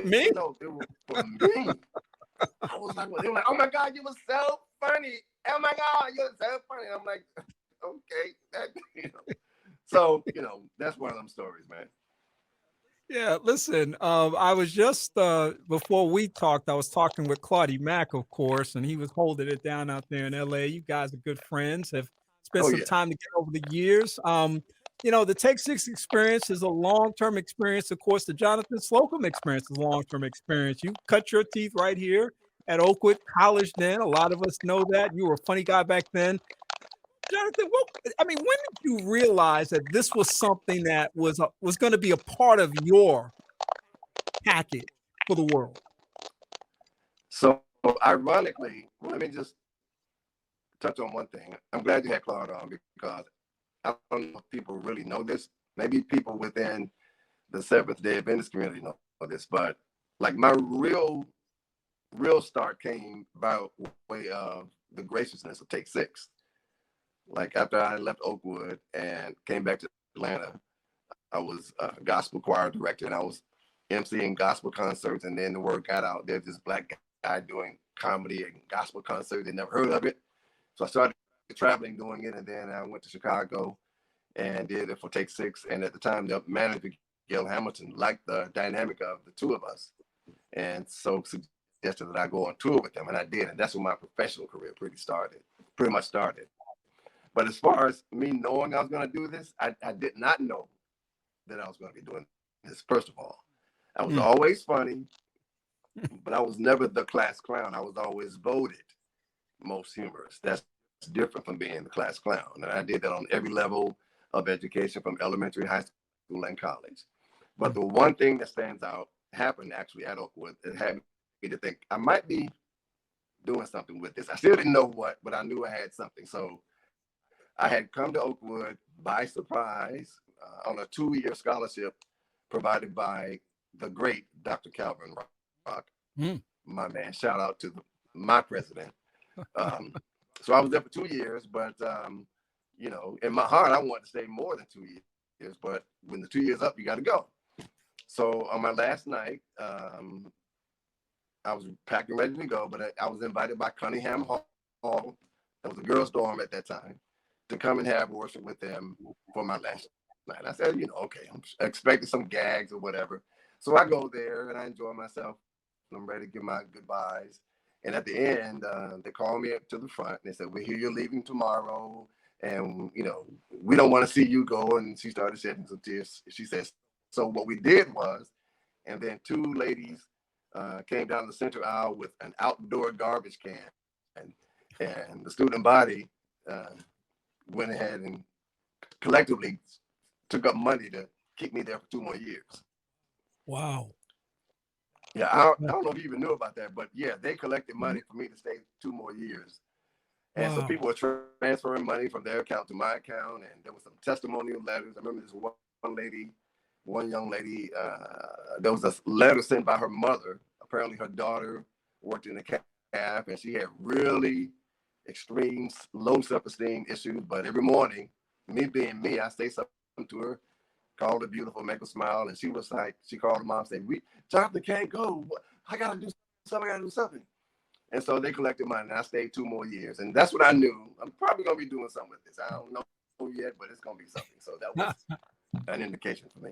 me? No, it was for me. I was like, they were like, oh, my God, you were so funny. Oh, my God, you're so funny. I'm like, okay. So, that's one of them stories, man. Yeah, listen, I was just, before we talked, I was talking with Claude Mack, of course, and he was holding it down out there in L.A. You guys are good friends, have spent some time together over the years. The Take 6 experience is a long-term experience. Of course, the Jonathan Slocumb experience is a long-term experience. You cut your teeth right here at College then. A lot of us know that. You were a funny guy back then. Jonathan, when did you realize that this was something that was going to be a part of your package for the world? So, ironically, let me just touch on one thing. I'm glad you had Claude on, because I don't know if people really know this. Maybe people within the Seventh-day Adventist community know this, but like my real start came by way of the graciousness of Take 6. Like after I left Oakwood and came back to Atlanta, I was a gospel choir director, and I was emceeing gospel concerts. And then the word got out, there's this black guy doing comedy and gospel concerts. They never heard of it. So I started traveling doing it. And then I went to Chicago and did it for Take 6. And at the time, the manager, Gail Hamilton, liked the dynamic of the two of us. And so suggested that I go on tour with them. And I did. And that's when my professional career pretty much started. But as far as me knowing I was going to do this, I did not know that I was going to be doing this. First of all, I was always funny, but I was never the class clown. I was always voted most humorous. That's different from being the class clown. And I did that on every level of education, from elementary, high school, and college. But the one thing that stands out happened actually at Oakwood. It had me to think I might be doing something with this. I still didn't know what, but I knew I had something. So I had come to Oakwood by surprise on a 2-year scholarship provided by the great Dr. Calvin Rock, my man. Shout out to my president. So I was there for 2 years, but you know, in my heart, I wanted to stay more than 2 years. But when the 2 years up, you got to go. So on my last night, I was packing ready to go, but I was invited by Cunningham Hall. That was a girls' dorm at that time, to come and have worship with them for my last night. I said, you know, okay, I'm expecting some gags or whatever. So I go there and I enjoy myself. I'm ready to give my goodbyes. And at the end, they called me up to the front and they said, we hear you're leaving tomorrow. And, you know, we don't want to see you go. And she started shedding some tears. She says, so what we did was, and then 2 ladies came down the center aisle with an outdoor garbage can. And the student body went ahead and collectively took up money to keep me there for 2 more years. Wow. Yeah, I don't know if you even knew about that, but yeah, they collected money for me to stay 2 more years. And so people were transferring money from their account to my account, and there was some testimonial letters. I remember this one young lady, there was a letter sent by her mother. Apparently her daughter worked in the caf, and she had really extreme low self-esteem issues. But every morning, me being me, I say something to her, called her beautiful, make her smile. And she was like, she called her mom and said, Jonathan can't go. I got to do something. And so they collected money, and I stayed 2 more years. And that's what I knew. I'm probably going to be doing something with this. I don't know yet, but it's going to be something. So that was an indication for me.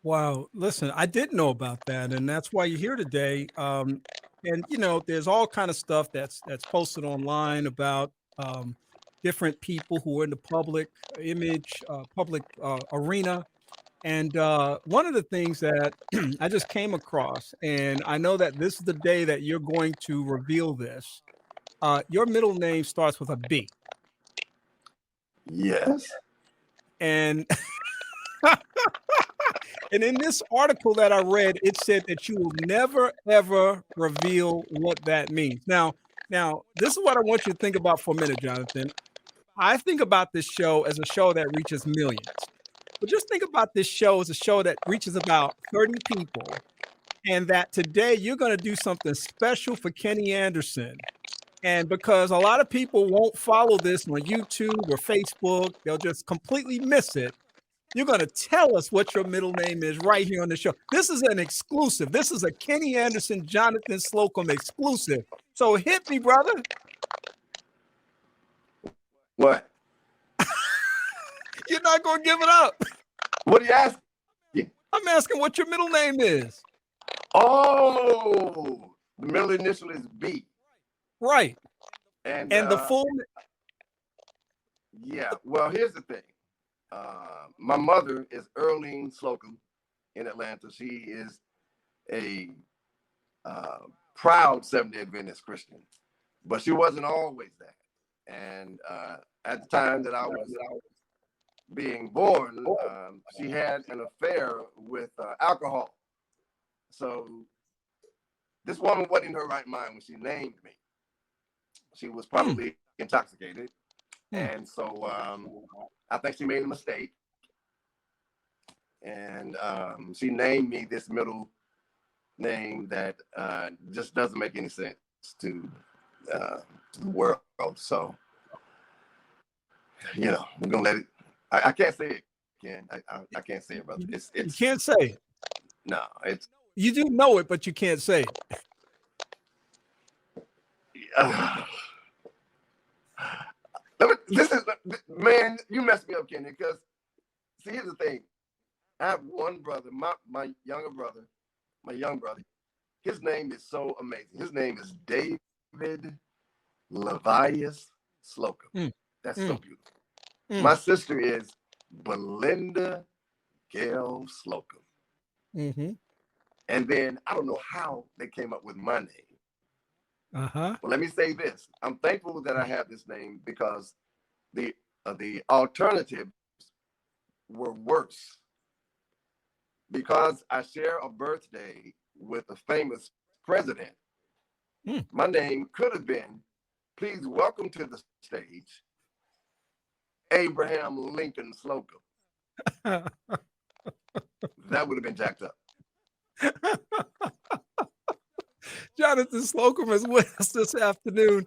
Wow. Listen, I didn't know about that. And that's why you're here today. And, you know, there's all kind of stuff that's posted online about different people who are in the public image, public arena. And one of the things that I just came across, and I know that this is the day that you're going to reveal this. Your middle name starts with a B. Yes. And and in this article that I read, it said that you will never, ever reveal what that means. Now, this is what I want you to think about for a minute, Jonathan. I think about this show as a show that reaches millions. But just think about this show as a show that reaches about 30 people, and that today you're going to do something special for Kenny Anderson. And because a lot of people won't follow this on YouTube or Facebook, they'll just completely miss it. You're going to tell us what your middle name is right here on the show. This is an exclusive. This is a Kenny Anderson, Jonathan Slocumb exclusive. So hit me, brother. What? You're not going to give it up. What are you asking? I'm asking what your middle name is. Oh, the middle initial is B. Right. And the full. Yeah. Well, here's the thing. My mother is Earlene Slocumb in Atlanta. She is a proud Seventh-day Adventist Christian, but she wasn't always that. And at the time that I was being born, she had an affair with alcohol. So this woman wasn't in her right mind when she named me. She was probably intoxicated. And so I think she made a mistake. And she named me this middle name that just doesn't make any sense to the world. So, you know, we're going to let it. I can't say it, Ken. I can't say it, brother. It's you can't say it. No, it's. You do know it, but you can't say it. This is, man, you messed me up, Kenny, because, see, here's the thing. I have one brother, my young brother. His name is so amazing. His name is David Levias Slocumb. That's so beautiful. My sister is Belinda Gail Slocumb. Mm-hmm. And then I don't know how they came up with my name. Uh-huh. Well, let me say this. I'm thankful that I have this name because the alternatives were worse. Because I share a birthday with a famous president, my name could have been, please welcome to the stage, Abraham Lincoln Slocumb. That would have been jacked up. Jonathan Slocumb is with us this afternoon.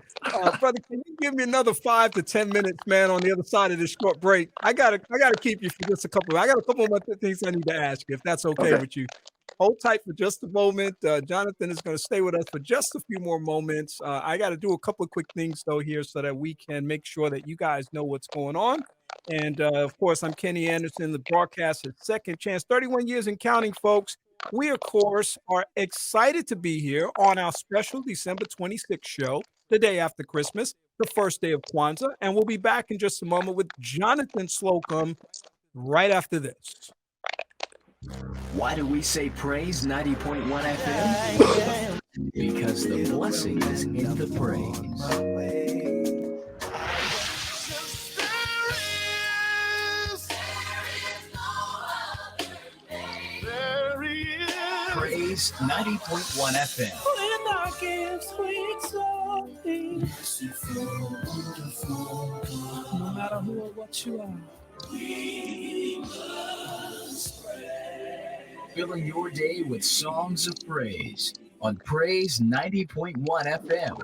Brother, can you give me another 5 to 10 minutes, man, on the other side of this short break? I gotta keep you for just a couple. I got a couple more things I need to ask you, if that's okay with you. Hold tight for just a moment. Jonathan is going to stay with us for just a few more moments. I got to do a couple of quick things, though, here so that we can make sure that you guys know what's going on. And, of course, I'm Kenny Anderson. The broadcast is Second Chance. 31 years and counting, folks. We, of course, are excited to be here on our special December 26th show, the day after Christmas, the first day of Kwanzaa. And we'll be back in just a moment with Jonathan Slocumb right after this. Why do we say praise 90.1 FM? Because the blessing is in the praise. Praise 90.1 FM. When I give sweet something, no matter who or what you are, we must pray. Filling your day with songs of praise on Praise 90.1 FM.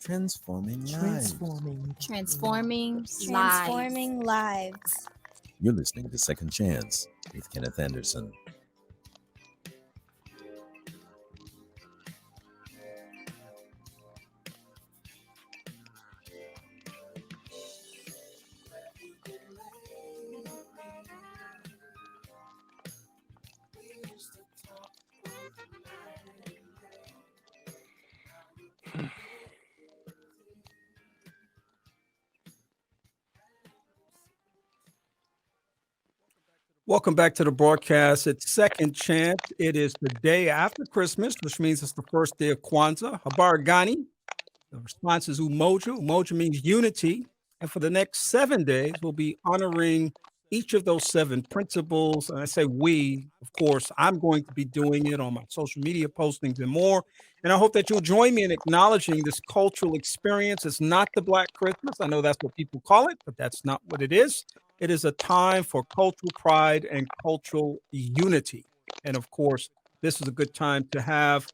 Transforming lives. Transforming lives. You're listening to Second Chance with Kenneth Anderson. Welcome back to the broadcast. It's Second Chance. It is the day after Christmas, which means it's the first day of Kwanzaa. Habarigani. The response is Umoja. Umoja means unity. And for the next 7 days, we'll be honoring each of those 7 principles. And I say we, of course, I'm going to be doing it on my social media postings and more. And I hope that you'll join me in acknowledging this cultural experience. It's not the Black Christmas. I know that's what people call it, but that's not what it is. It is a time for cultural pride and cultural unity. And of course, this is a good time to have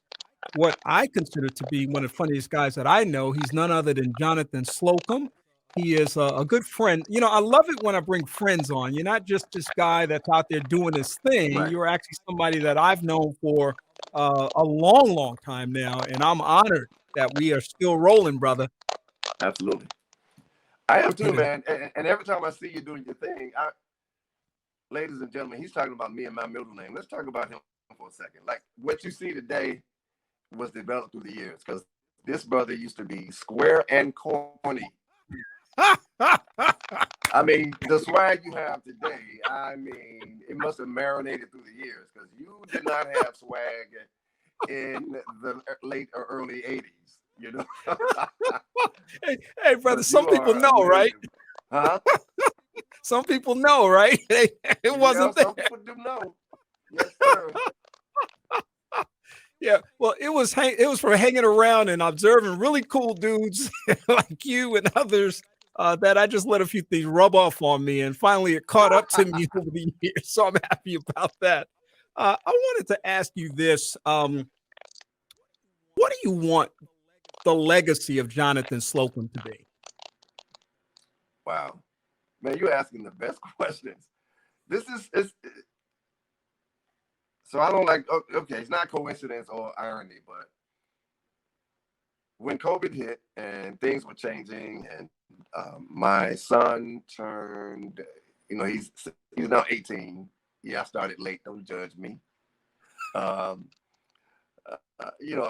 what I consider to be one of the funniest guys that I know. He's none other than Jonathan Slocumb. He is a good friend. You know, I love it when I bring friends on. You're not just this guy that's out there doing his thing. Right. You're actually somebody that I've known for a long, long time now. And I'm honored that we are still rolling, brother. Absolutely. I am too, man. And every time I see you doing your thing, ladies and gentlemen, he's talking about me and my middle name. Let's talk about him for a second. Like what you see today was developed through the years because this brother used to be square and corny. I mean, the swag you have today, I mean, it must have marinated through the years because you did not have swag in the late or early 80s. You know, hey, brother. Some people know, right? Huh? Some people know, right? It wasn't there. Some people do know. Yes, sir. Yeah. Well, it was from hanging around and observing really cool dudes like you and others that I just let a few things rub off on me, and finally it caught up to me over the years. So I'm happy about that. I wanted to ask you this: what do you want the legacy of Jonathan Slocumb to be? Wow, man, you're asking the best questions. So I don't like. Okay, it's not coincidence or irony, but when COVID hit and things were changing, and my son turned, he's now 18. Yeah, I started late. Don't judge me.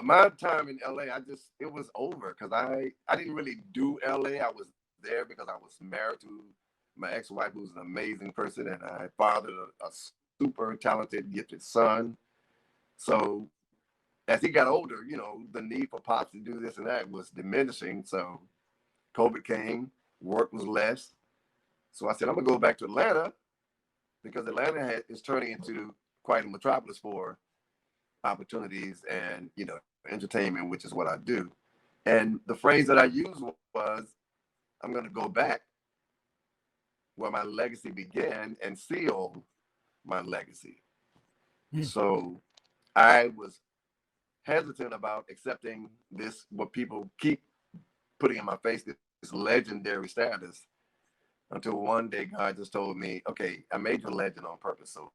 My time in LA, it was over because I didn't really do LA. I was there because I was married to my ex-wife, who's an amazing person, and I fathered a super talented, gifted son. So as he got older, the need for pops to do this and that was diminishing. So COVID came, work was less. So I said, I'm gonna go back to Atlanta because Atlanta is turning into quite a metropolis for opportunities and, entertainment, which is what I do. And the phrase that I used was, I'm gonna go back where my legacy began and seal my legacy. So I was hesitant about accepting this, what people keep putting in my face, this legendary status, until one day God just told me, okay, I made you a legend on purpose, so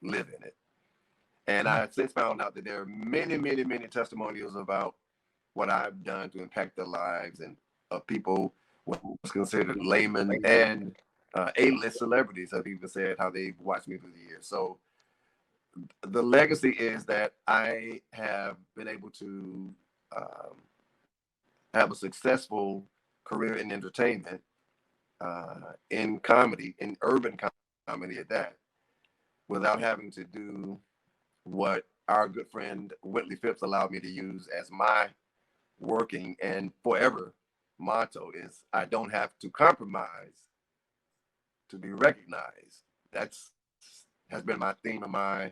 live in it. And I since found out that there are many, many, many testimonials about what I've done to impact the lives and of people who was considered laymen and A-list celebrities have even said how they've watched me through the years. So the legacy is that I have been able to have a successful career in entertainment, in comedy, in urban comedy at that, without having to do what our good friend Whitley Phipps allowed me to use as my working and forever motto is, I don't have to compromise to be recognized. That's has been my theme and my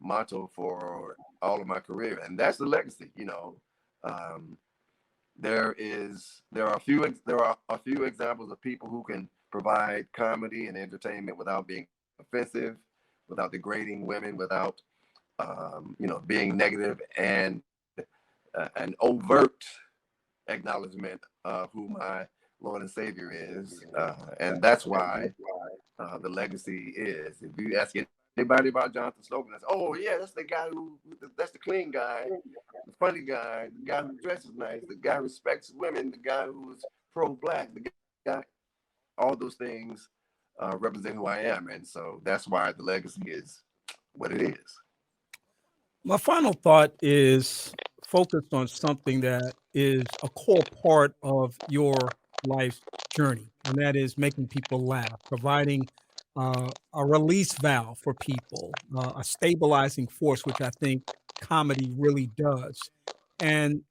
motto for all of my career, and that's the legacy. There are a few examples of people who can provide comedy and entertainment without being offensive, without degrading women, without being negative, and an overt acknowledgement of who my Lord and Savior is, and that's why the legacy is. If you ask anybody about Jonathan Slocumb, that's, oh yeah, that's the guy that's the clean guy, the funny guy, the guy who dresses nice, the guy who respects women, the guy who's pro-black, the guy, all those things represent who I am, and so that's why the legacy is what it is. My final thought is focused on something that is a core part of your life's journey, and that is making people laugh, providing a release valve for people, a stabilizing force, which I think comedy really does. And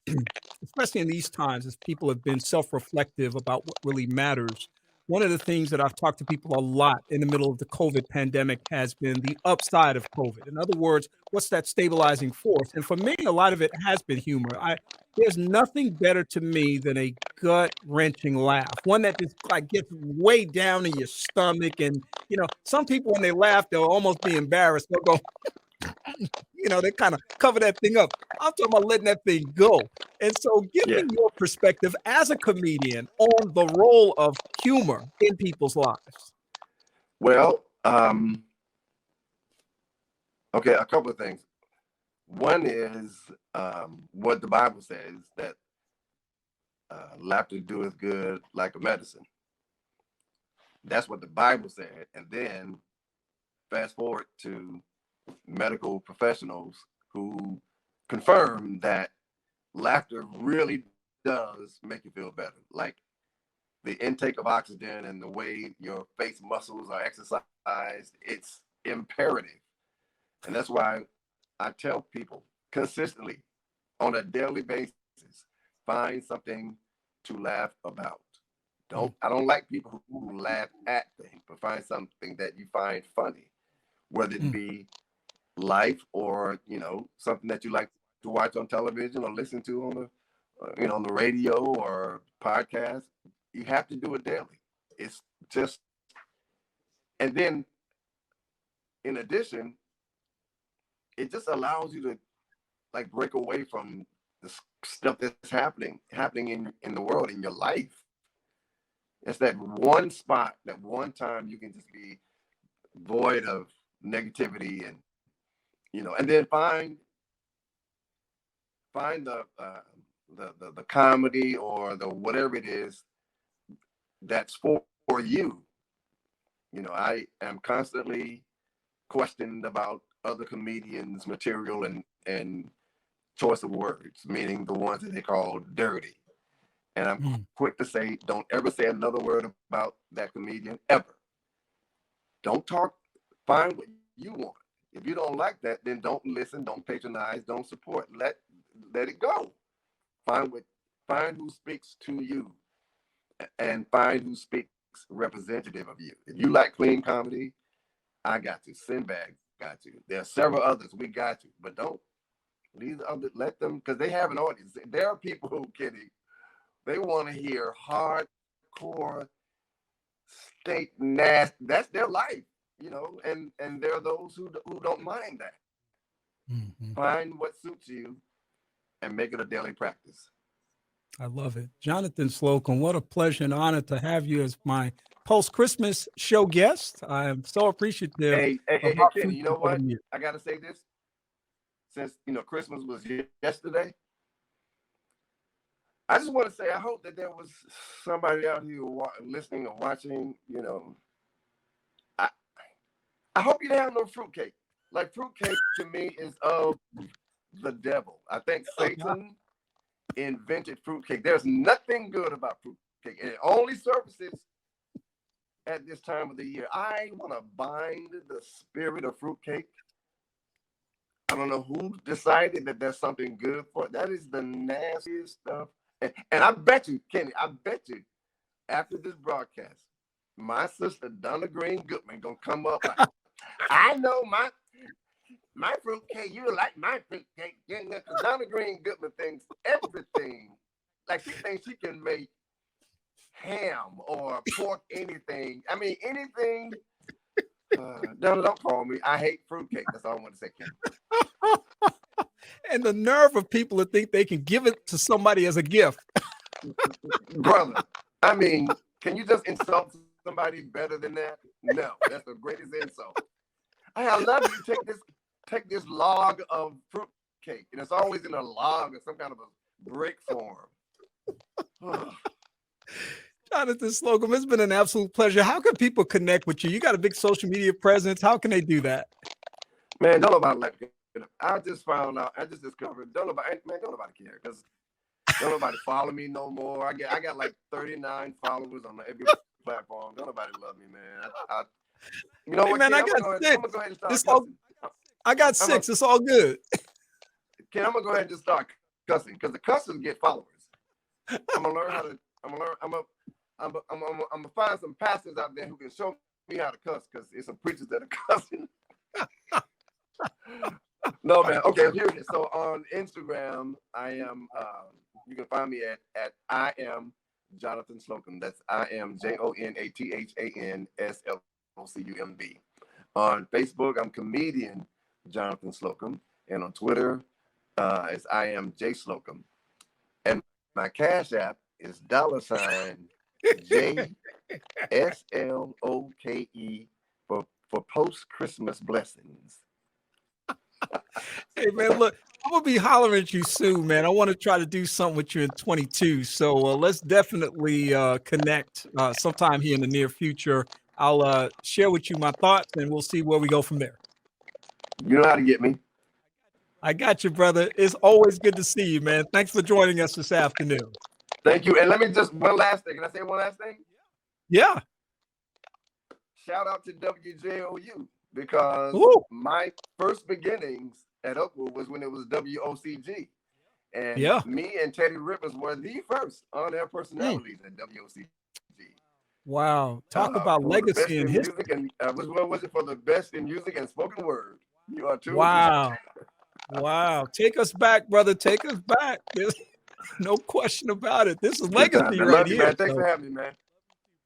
especially in these times, as people have been self-reflective about what really matters, one of the things that I've talked to people a lot in the middle of the COVID pandemic has been the upside of COVID. In other words, what's that stabilizing force? And for me, a lot of it has been humor. There's nothing better to me than a gut-wrenching laugh, one that just like gets way down in your stomach. And, some people, when they laugh, they'll almost be embarrassed. They'll go, they kind of cover that thing up. I'm talking about letting that thing go. And so give me your perspective as a comedian on the role of humor in people's lives. Well, okay, a couple of things. One is what the Bible says, that laughter doeth good like a medicine. That's what the Bible said. And then fast forward to medical professionals who confirm that laughter really does make you feel better. Like the intake of oxygen and the way your face muscles are exercised, it's imperative. And that's why I tell people consistently on a daily basis, find something to laugh about. I don't like people who laugh at things, but find something that you find funny, whether it be life or, something that you like to watch on television or listen to on the, on the radio or podcast. You have to do it daily. It's just, and then in addition, it just allows you to like break away from the stuff that's happening in the world, in your life. It's that one spot, that one time you can just be void of negativity and, and then find the comedy or the whatever it is that's for you. I am constantly questioned about other comedians' material and choice of words, meaning the ones that they call dirty. And I'm quick to say, don't ever say another word about that comedian, ever. Don't talk, find what you want. If you don't like that, then don't listen, don't patronize, don't support. Let it go. Find who speaks to you and find who speaks representative of you. If you like clean comedy, I got you. Sinbad got you. There are several others. We got you. But don't let them, because they have an audience. There are people who, Kenny, they want to hear hardcore, state nasty. That's their life, and there are those who don't mind that. Mm-hmm. Find what suits you and make it a daily practice. I love it. Jonathan Slocumb, what a pleasure and honor to have you as my post-Christmas show guest. I am so appreciative. Hey, Kenny, you know what? I got to say this. Since, Christmas was yesterday, I just want to say I hope that there was somebody out here listening or watching, I hope you didn't have no fruitcake. Like, fruitcake to me is of the devil. I think Satan invented fruitcake. There's nothing good about fruitcake. It only surfaces at this time of the year. I want to bind the spirit of fruitcake. I don't know who decided that there's something good for it. That is the nastiest stuff. And I bet you, Kenny, after this broadcast, my sister Donna Green Goodman gonna come up. I know my fruitcake. You like my fruitcake? Because Donna Green Goodman thinks everything. Like, she thinks she can make ham or pork, anything. I mean, anything. Donna, don't call me. I hate fruitcake. That's all I want to say, Kenny. And the nerve of people to think they can give it to somebody as a gift. Brother, I mean, can you just insult somebody better than that? No, that's the greatest insult. Hey, I love you. Take this log of fruitcake, and it's always in a log or some kind of a brick form. Jonathan Slocumb, it's been an absolute pleasure. How can people connect with you? You got a big social media presence. How can they do that? Man, don't nobody like it. I just discovered, don't nobody care, because don't nobody follow me no more. I got like 39 followers on every platform. Don't nobody love me, man. You know what, man, Ken, I got 6. I'm gonna go ahead and start I got 6. It's all good. Ken, I'm gonna go ahead and just start cussing, because the cussers get followers. I'm gonna learn how to. I'm gonna find some pastors out there who can show me how to cuss, because it's some preachers that are cussing. No, man. Okay, here it is. So on Instagram, I am. You can find me at I am Jonathan Slocumb. That's I am JONATHAN SLOCUMB. On Facebook, I'm comedian Jonathan Slocumb, and on Twitter, it's I am J Slocumb. And my Cash App is $JSLOKE for post-Christmas blessings. Hey, man, look, I'm going to be hollering at you soon, man. I want to try to do something with you in 22. So let's definitely connect sometime here in the near future. I'll share with you my thoughts, and we'll see where we go from there. You know how to get me. I got you, brother. It's always good to see you, man. Thanks for joining us this afternoon. Thank you. And let me just, one last thing. Can I say one last thing? Yeah. Shout out to WJOU, because my first beginnings at Oakwood was when it was WOCG. And me and Teddy Rivers were the first on-air personalities at WOCG. Wow. Talk about legacy and history. What was it, for the best in music and spoken word? You are too. Wow. Wow. Take us back, brother. Take us back. There's no question about it. This is legacy right here. Man. Thanks for having me, man.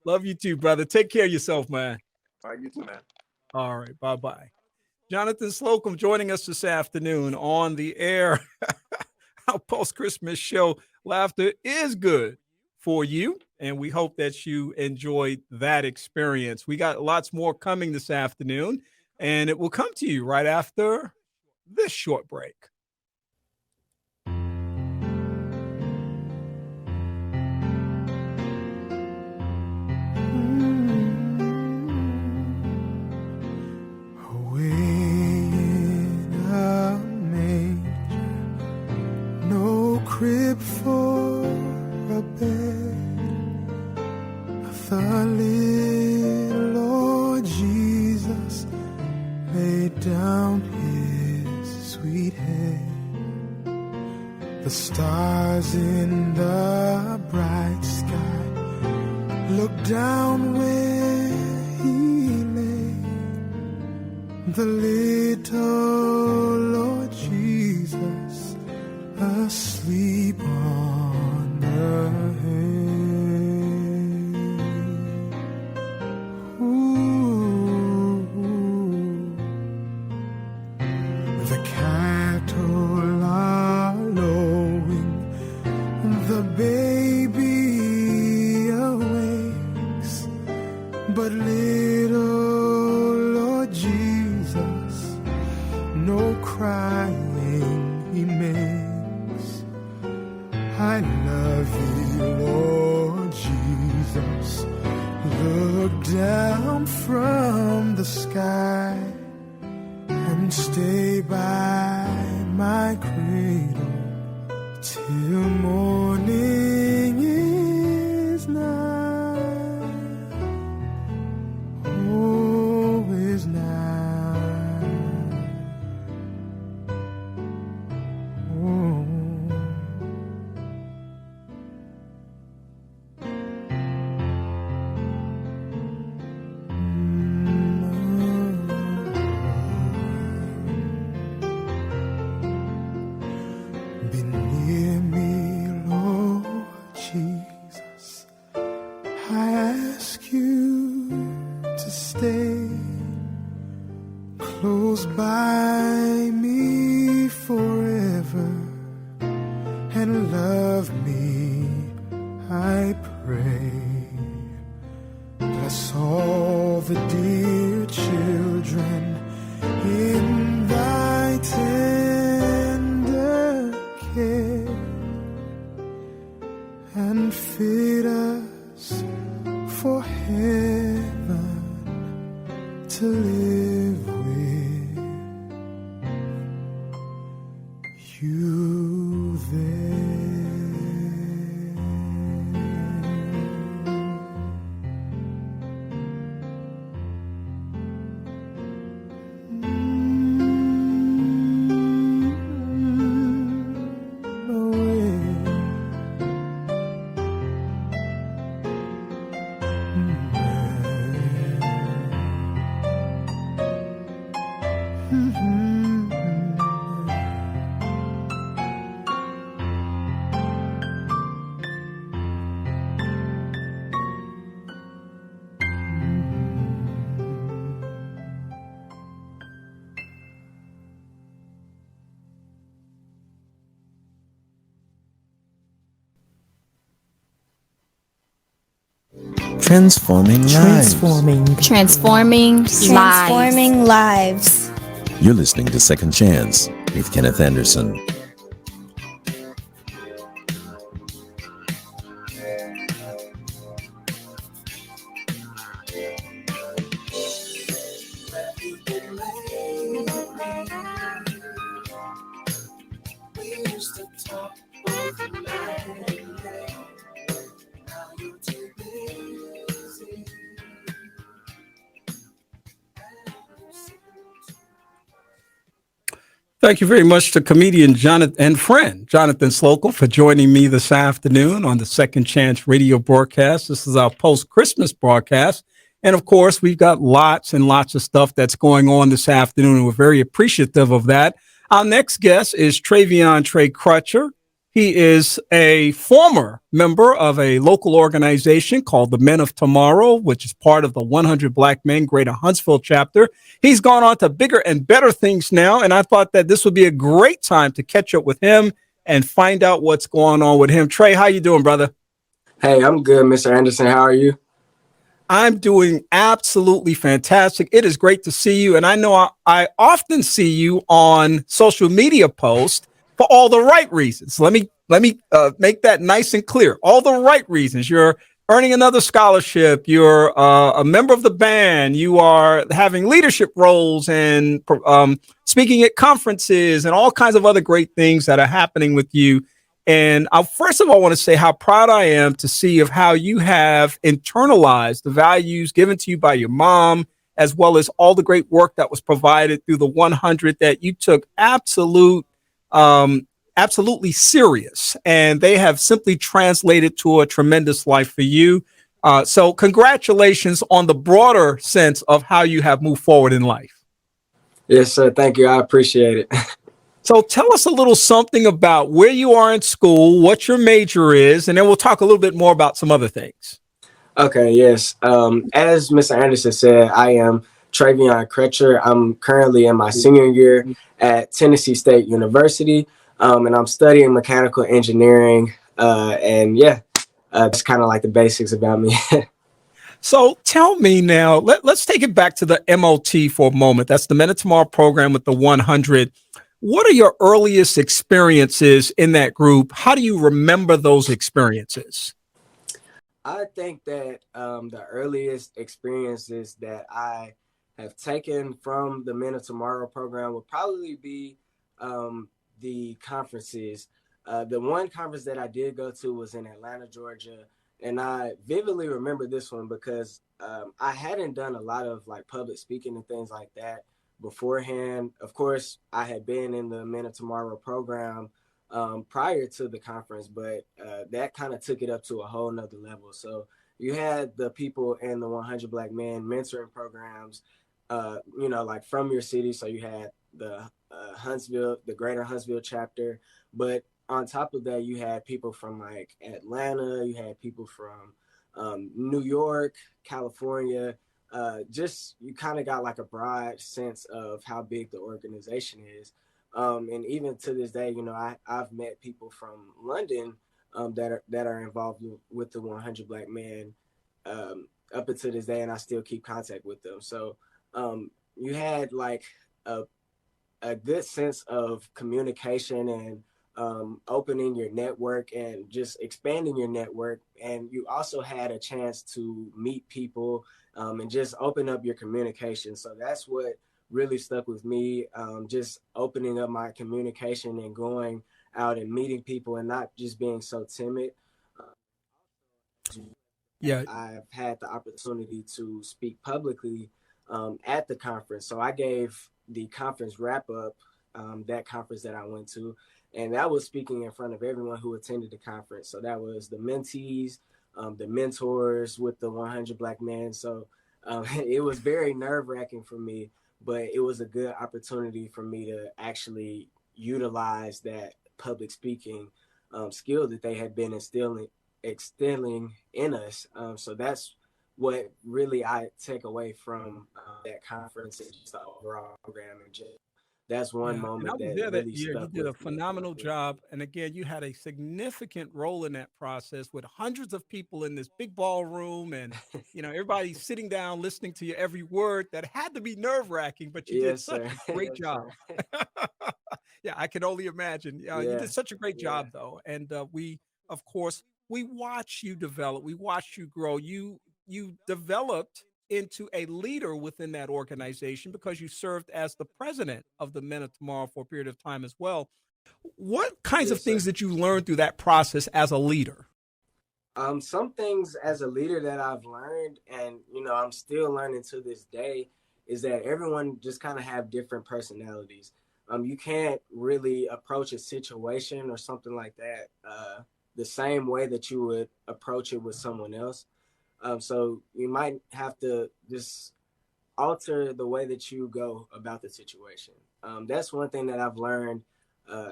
Love you too, brother. Take care of yourself, man. All right, you too, man. All right. Bye-bye. Jonathan Slocumb joining us this afternoon on the air. Our post-Christmas show, Laughter is Good for you, and we hope that you enjoyed that experience. We got lots more coming this afternoon, and it will come to you right after this short break. Crib for a bed, the stars in the bright sky. Look down where he lay, the little Lord Jesus, asleep on the hay. Ooh, the cattle are lowing, the baby awakes, but little Lord Jesus, no crying he makes. I love thee, Lord Jesus. Look down from the sky and stay by my cradle till morning is nigh. Oh, is nigh. Oh. Be near me, Lord Jesus. I ask you to stay close by me forever and love me, I pray. Bless all the dear children in thy tender care, and fit us for heaven to live with you there. Transforming lives. Transforming lives. You're listening to Second Chance with Kenneth Anderson. Thank you very much to comedian Jonathan and friend Jonathan Slocumb for joining me this afternoon on the Second Chance radio broadcast. This is our post-Christmas broadcast. And of course, we've got lots and lots of stuff that's going on this afternoon, and we're very appreciative of that. Our next guest is Travion Crutcher. He is a former member of a local organization called the Men of Tomorrow, which is part of the 100 Black Men Greater Huntsville chapter. He's gone on to bigger and better things now, and I thought that this would be a great time to catch up with him and find out what's going on with him. Trey, how you doing, brother? Hey, I'm good, Mr. Anderson. How are you? I'm doing absolutely fantastic. It is great to see you, and I know I often see you on social media posts for all the right reasons. Let me make that nice and clear. All the right reasons. You're earning another scholarship. You're a member of the band. You are having leadership roles and speaking at conferences and all kinds of other great things that are happening with you. And I first of all want to say how proud I am to see of how you have internalized the values given to you by your mom, as well as all the great work that was provided through the 100 that you took absolute absolutely serious, and they have simply translated to a tremendous life for you. So congratulations on the broader sense of how you have moved forward in life. Yes, sir. Thank you. I appreciate it. So tell us a little something about where you are in school, what your major is, and then we'll talk a little bit more about some other things. Okay, yes. As Mr. Anderson said, I am Travion Crutcher. I'm currently in my senior year at Tennessee State University, and I'm studying mechanical engineering. That's kind of like the basics about me. So tell me now, let's take it back to the MOT for a moment. That's the Men of Tomorrow program with the 100. What are your earliest experiences in that group? How do you remember those experiences? I think that the earliest experiences that I have taken from the Men of Tomorrow program would probably be the conferences. The one conference that I did go to was in Atlanta, Georgia. And I vividly remember this one because I hadn't done a lot of like public speaking and things like that beforehand. Of course, I had been in the Men of Tomorrow program prior to the conference, but that kind of took it up to a whole nother level. So you had the people in the 100 Black Men mentoring programs, like from your city. So you had the Huntsville, the Greater Huntsville chapter, but on top of that, you had people from like Atlanta, you had people from New York, California. You kind of got like a broad sense of how big the organization is. And even to this day, I've met people from London that are involved with the 100 Black Men up until this day, and I still keep contact with them. So you had like a good sense of communication and opening your network and just expanding your network. And you also had a chance to meet people and just open up your communication. So that's what really stuck with me, just opening up my communication and going out and meeting people and not just being so timid. I've had the opportunity to speak publicly at the conference. So I gave the conference wrap up, that conference that I went to, and that was speaking in front of everyone who attended the conference. So that was the mentees, the mentors with the 100 Black Men. So it was very nerve-wracking for me, but it was a good opportunity for me to actually utilize that public speaking skill that they had been instilling in us. So that's what really I take away from that conference and just the overall program. And just, that's one moment that really stuck. You did a phenomenal job. And again, you had a significant role in that process with hundreds of people in this big ballroom and, everybody sitting down, listening to your every word. That had to be nerve-wracking, but you did such a great job. Yeah, I can only imagine. You did such a great job, though. And we watch you develop. We watch you grow. You developed into a leader within that organization because you served as the president of the Men of Tomorrow for a period of time as well. What kinds of things did you learn through that process as a leader? Some things as a leader that I've learned, and I'm still learning to this day, is that everyone just kind of have different personalities. You can't really approach a situation or something like that the same way that you would approach it with someone else. So you might have to just alter the way that you go about the situation. That's one thing that I've learned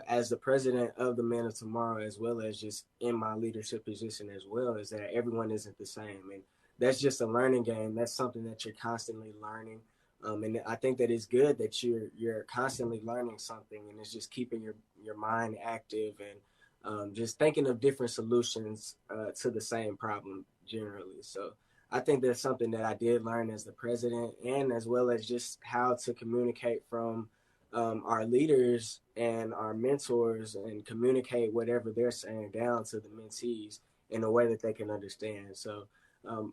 as the president of the Men of Tomorrow, as well as just in my leadership position as well, is that everyone isn't the same. And that's just a learning game. That's something that you're constantly learning. And I think that it's good that you're constantly learning something, and it's just keeping your mind active and just thinking of different solutions to the same problem generally. So I think that's something that I did learn as the president, and as well as just how to communicate from our leaders and our mentors and communicate whatever they're saying down to the mentees in a way that they can understand. So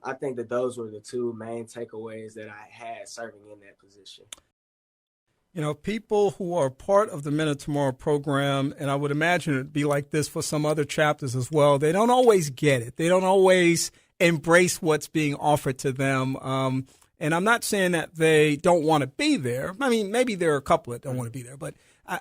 I think that those were the two main takeaways that I had serving in that position. People who are part of the Men of Tomorrow program, and I would imagine it'd be like this for some other chapters as well, they don't always get it. They don't always embrace what's being offered to them. And I'm not saying that they don't want to be there. I mean, maybe there are a couple that don't want to be there, but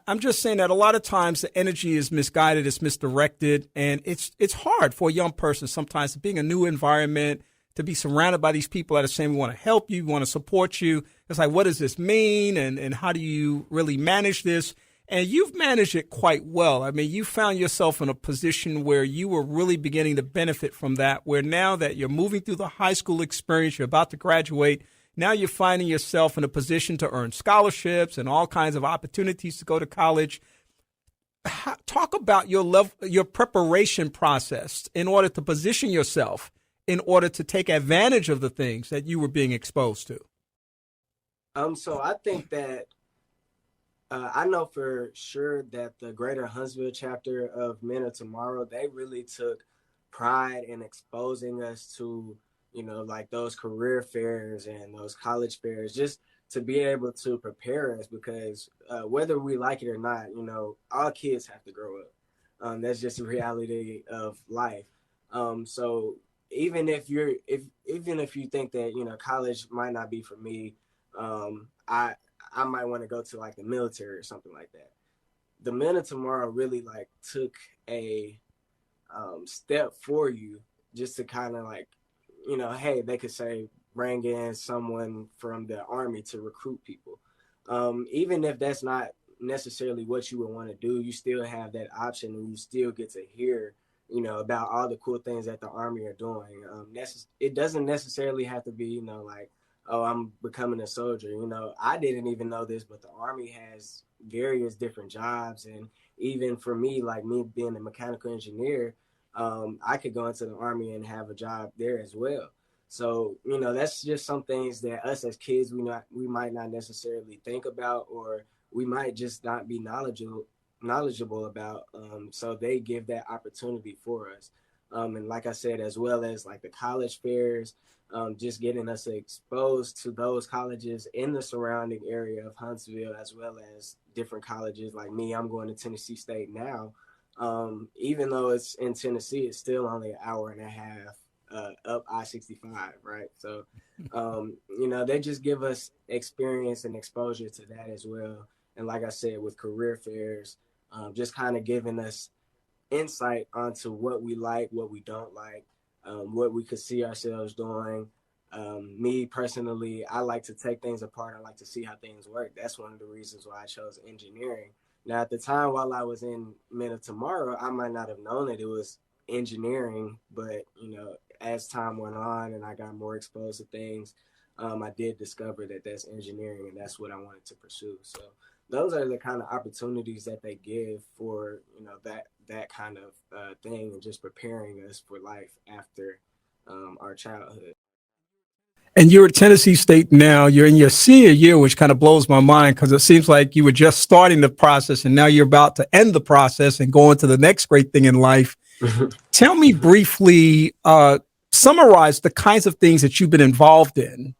I'm just saying that a lot of times the energy is misguided, it's misdirected, and it's hard for a young person sometimes to be in a new environment, to be surrounded by these people that are saying, we want to help you, we want to support you. It's like, what does this mean? And how do you really manage this? And you've managed it quite well. I mean, you found yourself in a position where you were really beginning to benefit from that, where now that you're moving through the high school experience, you're about to graduate, now you're finding yourself in a position to earn scholarships and all kinds of opportunities to go to college. Talk about your preparation process in order to position yourself in order to take advantage of the things that you were being exposed to. So I think that I know for sure that the Greater Huntsville chapter of Men of Tomorrow, they really took pride in exposing us to, like those career fairs and those college fairs, just to be able to prepare us, because whether we like it or not, all kids have to grow up. That's just the reality of life. So even if you think that, college might not be for me, I might want to go to like the military or something like that. The Men of Tomorrow really like took a step for you, just to kind of like, hey, they could say, bring in someone from the Army to recruit people. Even if that's not necessarily what you would want to do, you still have that option, and you still get to hear, about all the cool things that the Army are doing. It doesn't necessarily have to be, like, oh, I'm becoming a soldier. I didn't even know this, but the Army has various different jobs. And even for me, like me being a mechanical engineer, I could go into the Army and have a job there as well. So, that's just some things that us as kids, we might not necessarily think about, or we might just not be knowledgeable about. So they give that opportunity for us. And like I said, as well as like the college fairs, just getting us exposed to those colleges in the surrounding area of Huntsville, as well as different colleges. Like me, I'm going to Tennessee State now. Even though it's in Tennessee, it's still only an hour and a half up I-65, right? So, they just give us experience and exposure to that as well. And like I said, with career fairs, just kind of giving us insight onto what we like, what we don't like, what we could see ourselves doing. Me personally, I like to take things apart. I like to see how things work. That's one of the reasons why I chose engineering. Now, at the time while I was in Men of Tomorrow, I might not have known that it was engineering, but, as time went on and I got more exposed to things, I did discover that that's engineering, and that's what I wanted to pursue. So those are the kind of opportunities that they give for, that kind of thing, and just preparing us for life after our childhood. And you're at Tennessee State now. You're in your senior year, which kind of blows my mind, because it seems like you were just starting the process and now you're about to end the process and go into the next great thing in life. Tell me briefly, summarize the kinds of things that you've been involved in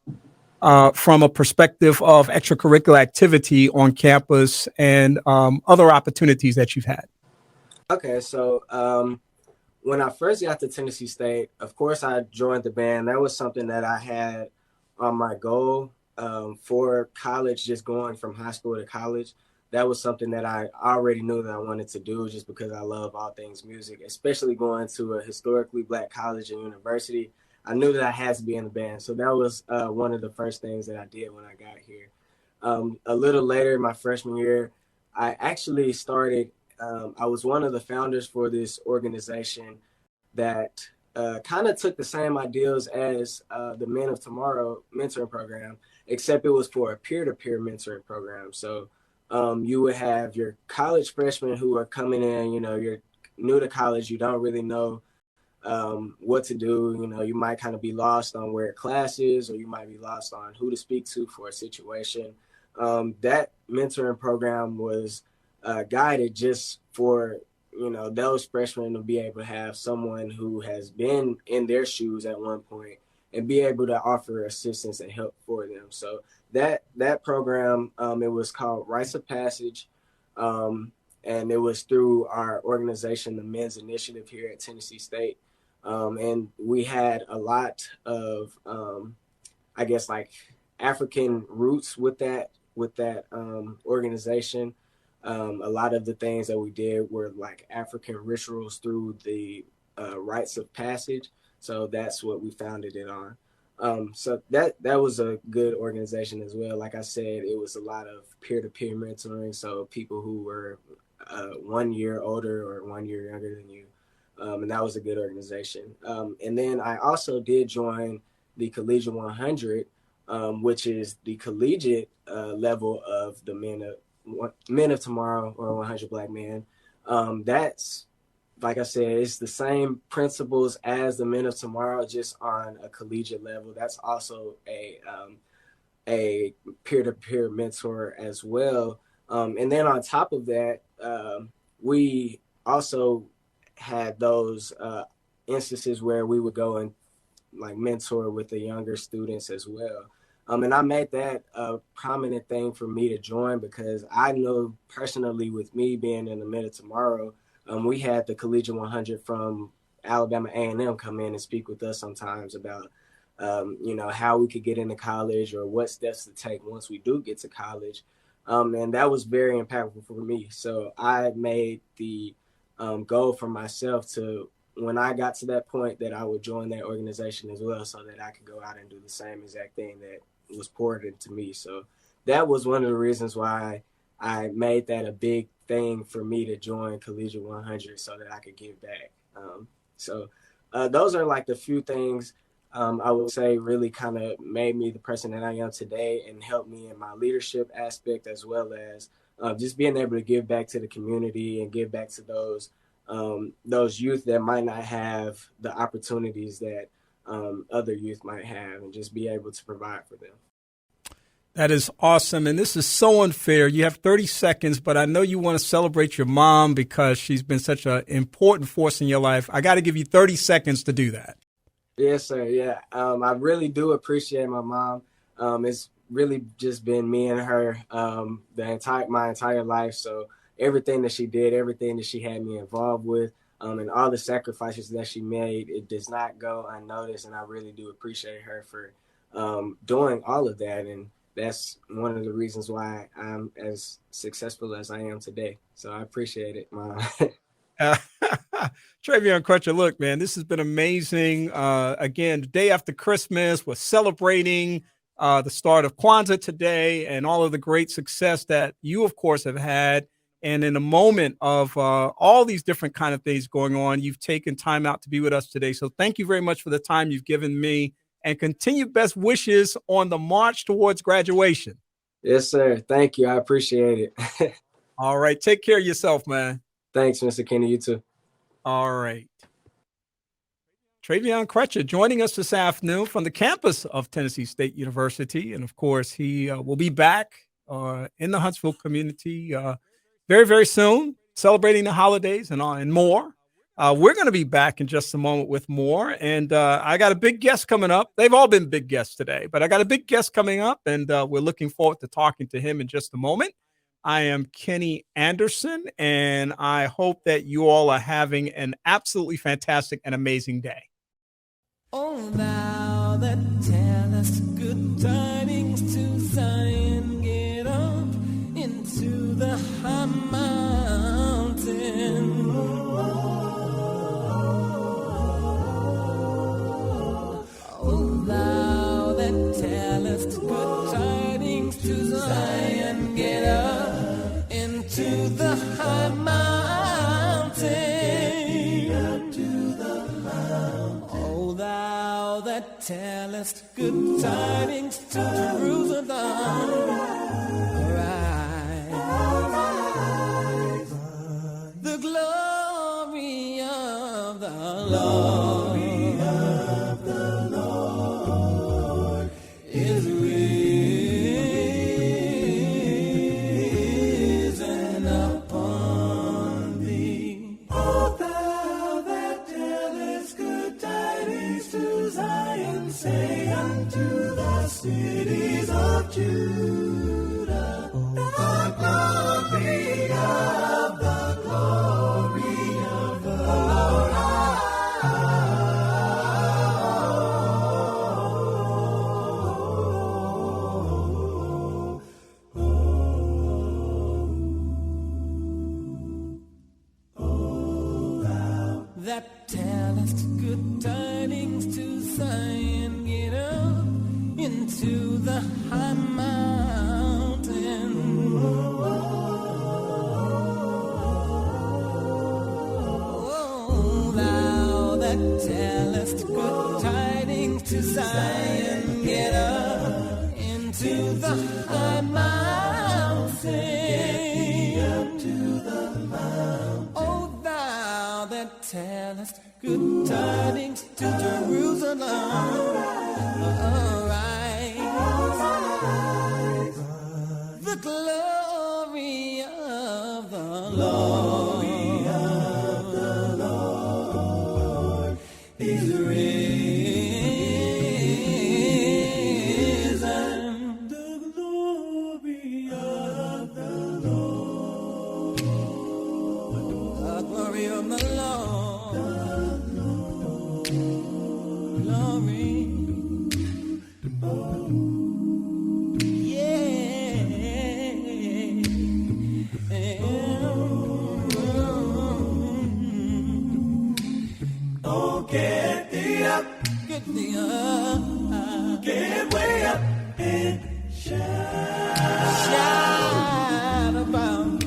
from a perspective of extracurricular activity on campus and other opportunities that you've had. Okay, so when I first got to Tennessee State, of course, I joined the band. That was something that I had on my goal for college, just going from high school to college. That was something that I already knew that I wanted to do, just because I love all things music, especially going to a historically Black college and university. I knew that I had to be in the band. So that was one of the first things that I did when I got here. A little later, my freshman year, I actually started, I was one of the founders for this organization that kind of took the same ideals as the Men of Tomorrow mentoring program, except it was for a peer-to-peer mentoring program. So you would have your college freshmen who are coming in, you're new to college, you don't really know what to do. You might kind of be lost on where class is, or you might be lost on who to speak to for a situation. That mentoring program was guided just for, those freshmen to be able to have someone who has been in their shoes at one point and be able to offer assistance and help for them. So that program, it was called Rites of Passage. And it was through our organization, the Men's Initiative here at Tennessee State. And we had a lot of, I guess, like African roots with that organization. A lot of the things that we did were like African rituals through the rites of passage. So that's what we founded it on. So that was a good organization as well. Like I said, it was a lot of peer-to-peer mentoring. So people who were 1 year older or 1 year younger than you. And that was a good organization. And then I also did join the Collegiate 100, which is the collegiate level of the Men of Tomorrow, or 100 Black Men. That's, like I said, it's the same principles as the Men of Tomorrow, just on a collegiate level. That's also a peer-to-peer mentor as well. And then on top of that, we also had those instances where we would go and like mentor with the younger students as well. And I made that a prominent thing for me to join because I know personally, with me being in the Men of Tomorrow, we had the Collegiate 100 from Alabama A&M come in and speak with us sometimes about, how we could get into college or what steps to take once we do get to college. And that was very impactful for me. So I made the goal for myself to, when I got to that point, that I would join that organization as well so that I could go out and do the same exact thing that was poured into me. So that was one of the reasons why I made that a big thing for me to join Collegiate 100 so that I could give back. So those are like the few things I would say really kind of made me the person that I am today and helped me in my leadership aspect, as well as just being able to give back to the community and give back to those youth that might not have the opportunities that other youth might have, and just be able to provide for them. That is awesome. And this is so unfair. You have 30 seconds, but I know you want to celebrate your mom because she's been such an important force in your life. I got to give you 30 seconds to do that. Yes, sir. Yeah. I really do appreciate my mom. It's really just been me and her my entire life. So everything that she did, everything that she had me involved with, and all the sacrifices that she made, it does not go unnoticed. And I really do appreciate her for doing all of that. And that's one of the reasons why I'm as successful as I am today. So I appreciate it, Mom. Travion Crutcher, look, man, this has been amazing. Again, the day after Christmas, we're celebrating the start of Kwanzaa today and all of the great success that you, of course, have had. And in a moment of all these different kind of things going on, you've taken time out to be with us today. So thank you very much for the time you've given me, and continued best wishes on the march towards graduation. Yes, sir. Thank you. I appreciate it. All right. Take care of yourself, man. Thanks, Mr. Kenny. You too. All right. Travion Crutcher joining us this afternoon from the campus of Tennessee State University. And of course, he will be back in the Huntsville community very, very soon, celebrating the holidays and more. We're going to be back in just a moment with more. And I got a big guest coming up. They've all been big guests today, but I got a big guest coming up, and we're looking forward to talking to him in just a moment. I am Kenny Anderson, and I hope that you all are having an absolutely fantastic and amazing day. Oh, thou that tellest good tidings to Zion, get up into the high mountain. Oh, thou that tellest good tidings to Zion, get up into the high mountain. Oh, thou that tellest good tidings to Jerusalem, arise. The glory of the Lord. Say unto the cities of Judah, the glory of the Lord. that telleth good tidings to Zion, get up into the high mountain. Oh, thou that tellest good tidings to Zion, get up into the high mountain. Oh, thou that tellest good tidings to Jerusalem, arise. The glory of the Lord is risen. The glory of the Lord. The glory of the Lord. Glory. Oh, get thee up, get thee up, get way up and shine about.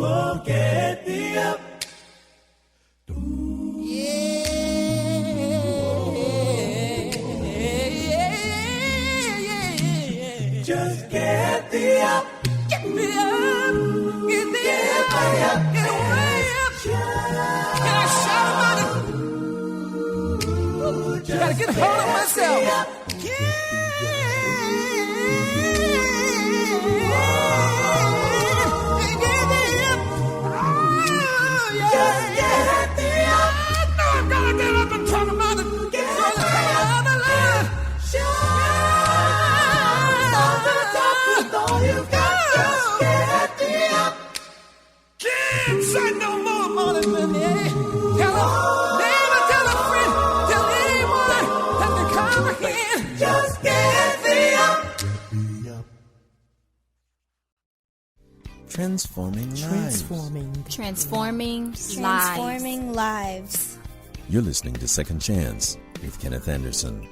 Oh, get thee up. Just get thee up, get me up, get thee up, way up, get way up. Can I shout about it? Ooh, gotta get a hold of myself. Just get thee up. No, I'm gonna get up and talk about it. Get the line. All you got, just get thee up. Can't say no more about it, man. Tell a neighbor, tell a friend, tell anyone that they comprehend. Just get thee up. Transforming lives. Transforming lives. You're listening to Second Chance with Kenneth Anderson.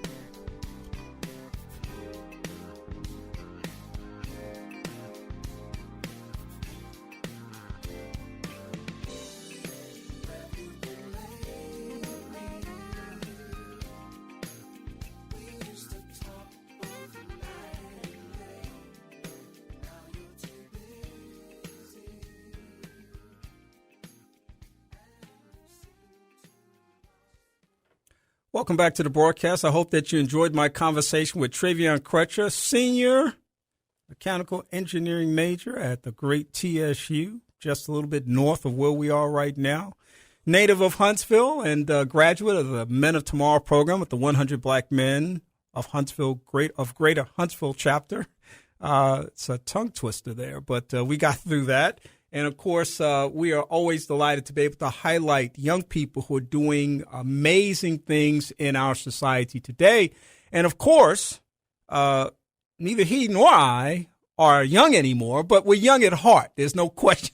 Welcome back to the broadcast. I hope that you enjoyed my conversation with Travion Crutcher, senior mechanical engineering major at the great TSU, just a little bit north of where we are right now. Native of Huntsville and graduate of the Men of Tomorrow program with the 100 Black Men of Huntsville, Greater Huntsville chapter. It's a tongue twister there, but we got through that. And, of course, we are always delighted to be able to highlight young people who are doing amazing things in our society today. And, of course, neither he nor I are young anymore, but we're young at heart. There's no question.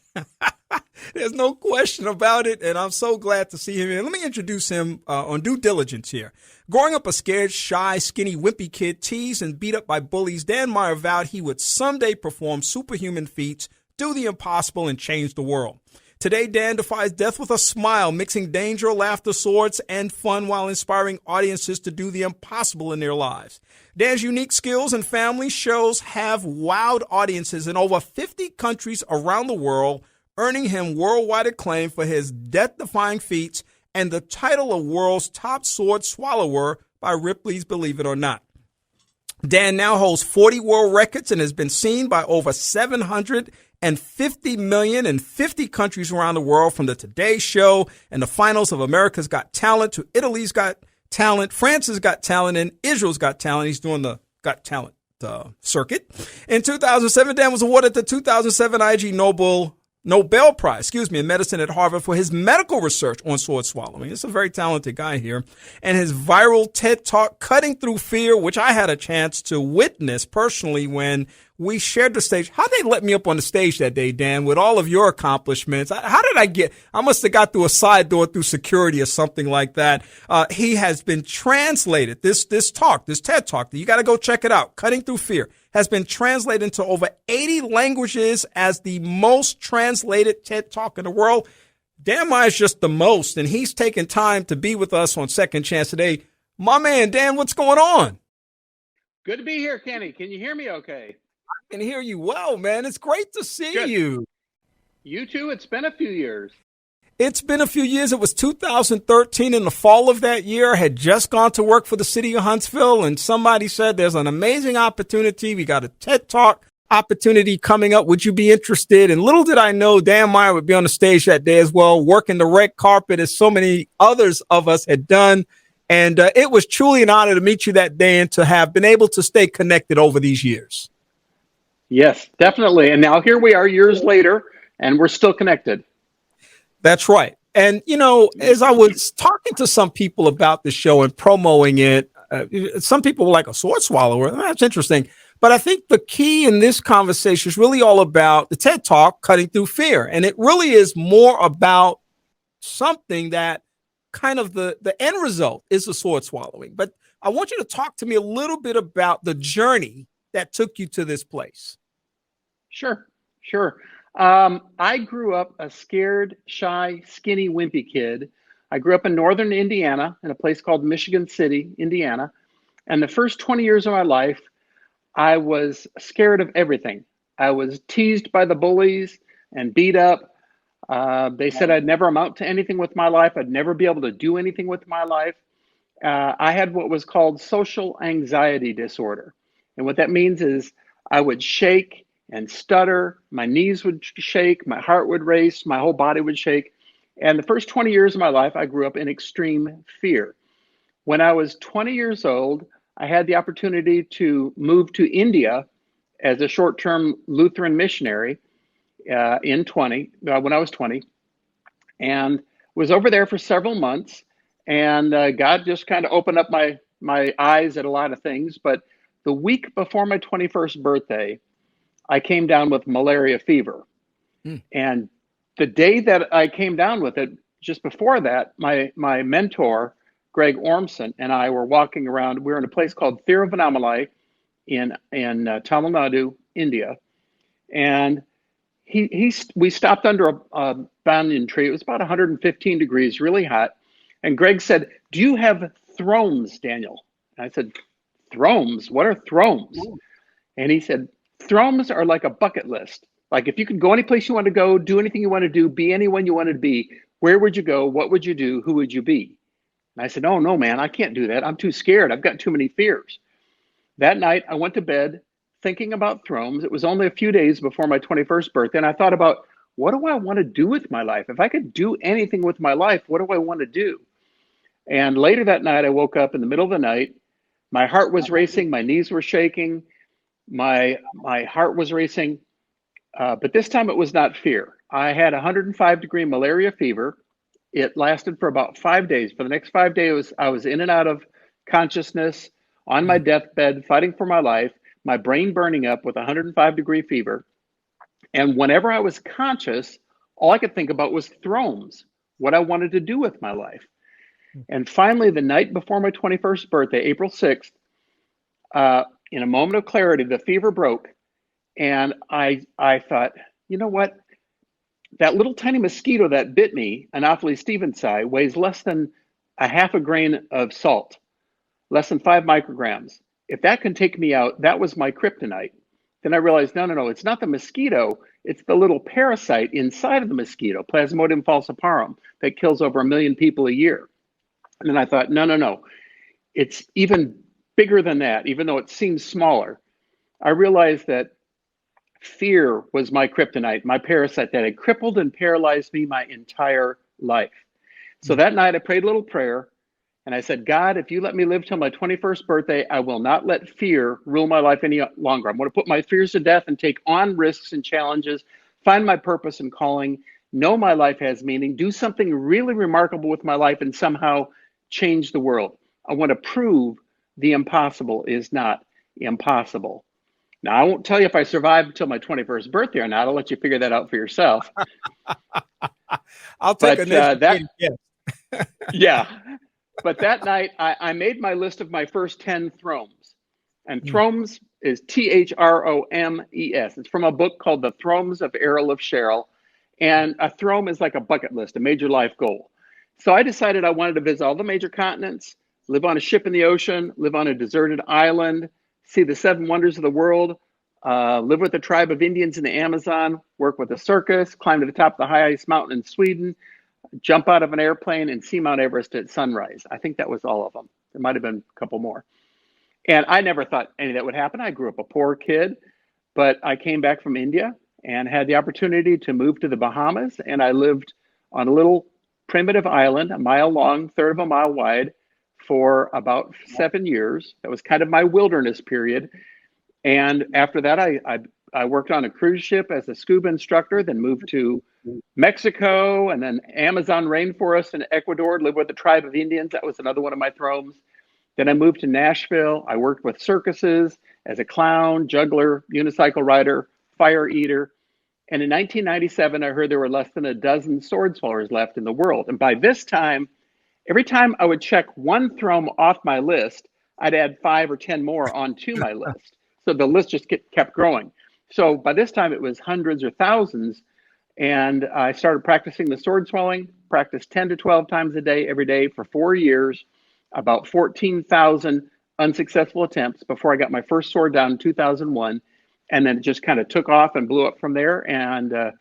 There's no question about it, and I'm so glad to see him here. Let me introduce him on due diligence here. Growing up a scared, shy, skinny, wimpy kid, teased and beat up by bullies, Dan Meyer vowed he would someday perform superhuman feats, do the impossible, and change the world. Today, Dan defies death with a smile, mixing danger, laughter, swords, and fun while inspiring audiences to do the impossible in their lives. Dan's unique skills and family shows have wowed audiences in over 50 countries around the world, earning him worldwide acclaim for his death-defying feats and the title of world's top sword swallower by Ripley's Believe It or Not. Dan now holds 40 world records and has been seen by over 750 million in 50 countries around the world, from the Today Show and the finals of America's Got Talent to Italy's Got Talent, France's Got Talent, and Israel's Got Talent. He's doing the Got Talent circuit. In 2007, Dan was awarded the 2007 IG Nobel Prize, in medicine at Harvard for his medical research on sword swallowing. It's a very talented guy here. And his viral TED Talk, Cutting Through Fear, which I had a chance to witness personally when we shared the stage. How'd they let me up on the stage that day, Dan, with all of your accomplishments? How did I must have got through a side door through security or something like that. He has been translated. This TED Talk, you got to go check it out. Cutting Through Fear has been translated into over 80 languages as the most translated TED Talk in the world. Dan Meyer's just the most, and he's taken time to be with us on Second Chance today. My man, Dan, what's going on? Good to be here, Kenny. Can you hear me okay? I can hear you well, man. It's great to see Good. you. You too. It's been a few years. It's been a few years. It was 2013 in the fall of that year. I had just gone to work for the city of Huntsville, and somebody said there's an amazing opportunity. We got a TED Talk opportunity coming up. Would you be interested? And little did I know Dan Meyer would be on the stage that day as well, working the red carpet as so many others of us had done. And it was truly an honor to meet you that day and to have been able to stay connected over these years. Yes, definitely. And now here we are years later, and we're still connected. That's right. And, you know, as I was talking to some people about the show and promoting it, some people were like, a sword swallower. That's interesting. But I think the key in this conversation is really all about the TED Talk, Cutting Through Fear. And it really is more about something that kind of the end result is the sword swallowing. But I want you to talk to me a little bit about the journey that took you to this place. Sure. I grew up a scared, shy, skinny, wimpy kid. I grew up in northern Indiana in a place called Michigan City, Indiana. And the first 20 years of my life, I was scared of everything. I was teased by the bullies and beat up. They said I'd never amount to anything with my life. I'd never be able to do anything with my life. I had what was called social anxiety disorder. And what that means is I would shake and stutter. My knees would shake. My heart would race. My whole body would shake. And the first 20 years of my life, I grew up in extreme fear. When I was 20 years old, I had the opportunity to move to India as a short-term Lutheran missionary. When I was 20, and was over there for several months, and God just kind of opened up my eyes at a lot of things. But the week before my 21st birthday, I came down with malaria fever. And the day that I came down with it, just before that, my mentor, Greg Ormson, and I were walking around. We were in a place called Thiruvannamalai in Tamil Nadu, India, and we stopped under a banyan tree. It was about 115 degrees, really hot. And Greg said, "Do you have thrones, Daniel?" And I said, "Thrones? What are thrones?" And he said, "Thrones are like a bucket list. Like if you could go any place you want to go, do anything you want to do, be anyone you wanted to be, where would you go? What would you do? Who would you be?" And I said, "Oh, no, man, I can't do that. I'm too scared. I've got too many fears." That night, I went to bed thinking about thrones. It was only a few days before my 21st birthday. And I thought about, what do I want to do with my life? If I could do anything with my life, what do I want to do? And later that night, I woke up in the middle of the night. My heart was racing. My knees were shaking. My heart was racing. But this time it was not fear. I had 105-degree malaria fever. It lasted for about 5 days. For the next 5 days, I was in and out of consciousness, on my deathbed, fighting for my life, my brain burning up with 105-degree fever. And whenever I was conscious, all I could think about was thrones, what I wanted to do with my life. And finally, the night before my 21st birthday, April 6th, in a moment of clarity, the fever broke. And I thought, you know what? That little tiny mosquito that bit me, Anopheles stevensii, weighs less than a half a grain of salt, less than 5 micrograms. If that can take me out, that was my kryptonite. Then I realized, no, it's not the mosquito. It's the little parasite inside of the mosquito, Plasmodium falciparum, that kills over 1 million people a year. And then I thought, no, it's even bigger than that, even though it seems smaller. I realized that fear was my kryptonite, my parasite that had crippled and paralyzed me my entire life. So that night I prayed a little prayer. And I said, God, if you let me live till my 21st birthday, I will not let fear rule my life any longer. I'm going to put my fears to death and take on risks and challenges, find my purpose and calling, know my life has meaning, do something really remarkable with my life, and somehow change the world. I want to prove the impossible is not impossible. Now, I won't tell you if I survived until my 21st birthday or not. I'll let you figure that out for yourself. I'll take that. Yeah. But that night, I made my list of my first 10 thrones. And thrones is Thromes. It's from a book called The Thrones of Errol of Sherrill. And a throne is like a bucket list, a major life goal. So I decided I wanted to visit all the major continents, live on a ship in the ocean, live on a deserted island, see the 7 wonders of the world, live with a tribe of Indians in the Amazon, work with a circus, climb to the top of the highest mountain in Sweden, jump out of an airplane and see Mount Everest at sunrise. I think that was all of them. There might have been a couple more. And I never thought any of that would happen. I grew up a poor kid, but I came back from India and had the opportunity to move to the Bahamas. And I lived on a little primitive island, a mile long, third of a mile wide, for about 7 years. That was kind of my wilderness period. And after that, I worked on a cruise ship as a scuba instructor, then moved to Mexico and then Amazon rainforest in Ecuador, lived with a tribe of Indians. That was another one of my thrones. Then I moved to Nashville. I worked with circuses as a clown, juggler, unicycle rider, fire eater. And in 1997, I heard there were less than a dozen sword swallowers left in the world. And by this time, every time I would check one throne off my list, I'd add 5 or 10 more onto my list. So the list just kept growing. So by this time, it was hundreds or thousands. And I started practicing the sword swallowing, practiced 10 to 12 times a day, every day for 4 years, about 14,000 unsuccessful attempts before I got my first sword down in 2001. And then it just kind of took off and blew up from there. And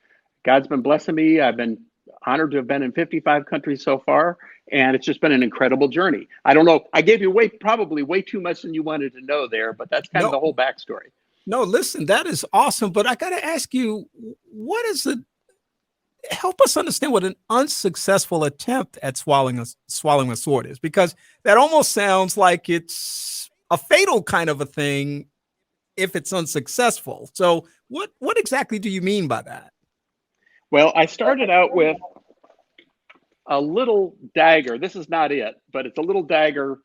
God's been blessing me. I've been honored to have been in 55 countries so far. And it's just been an incredible journey. I don't know. I gave you probably way too much than you wanted to know there, but that's kind of the whole backstory. No, listen, that is awesome. But I got to ask you, what is it? Help us understand what an unsuccessful attempt at swallowing a sword is, because that almost sounds like it's a fatal kind of a thing if it's unsuccessful. So what exactly do you mean by that? Well, I started out with a little dagger. This is not it, but it's a little dagger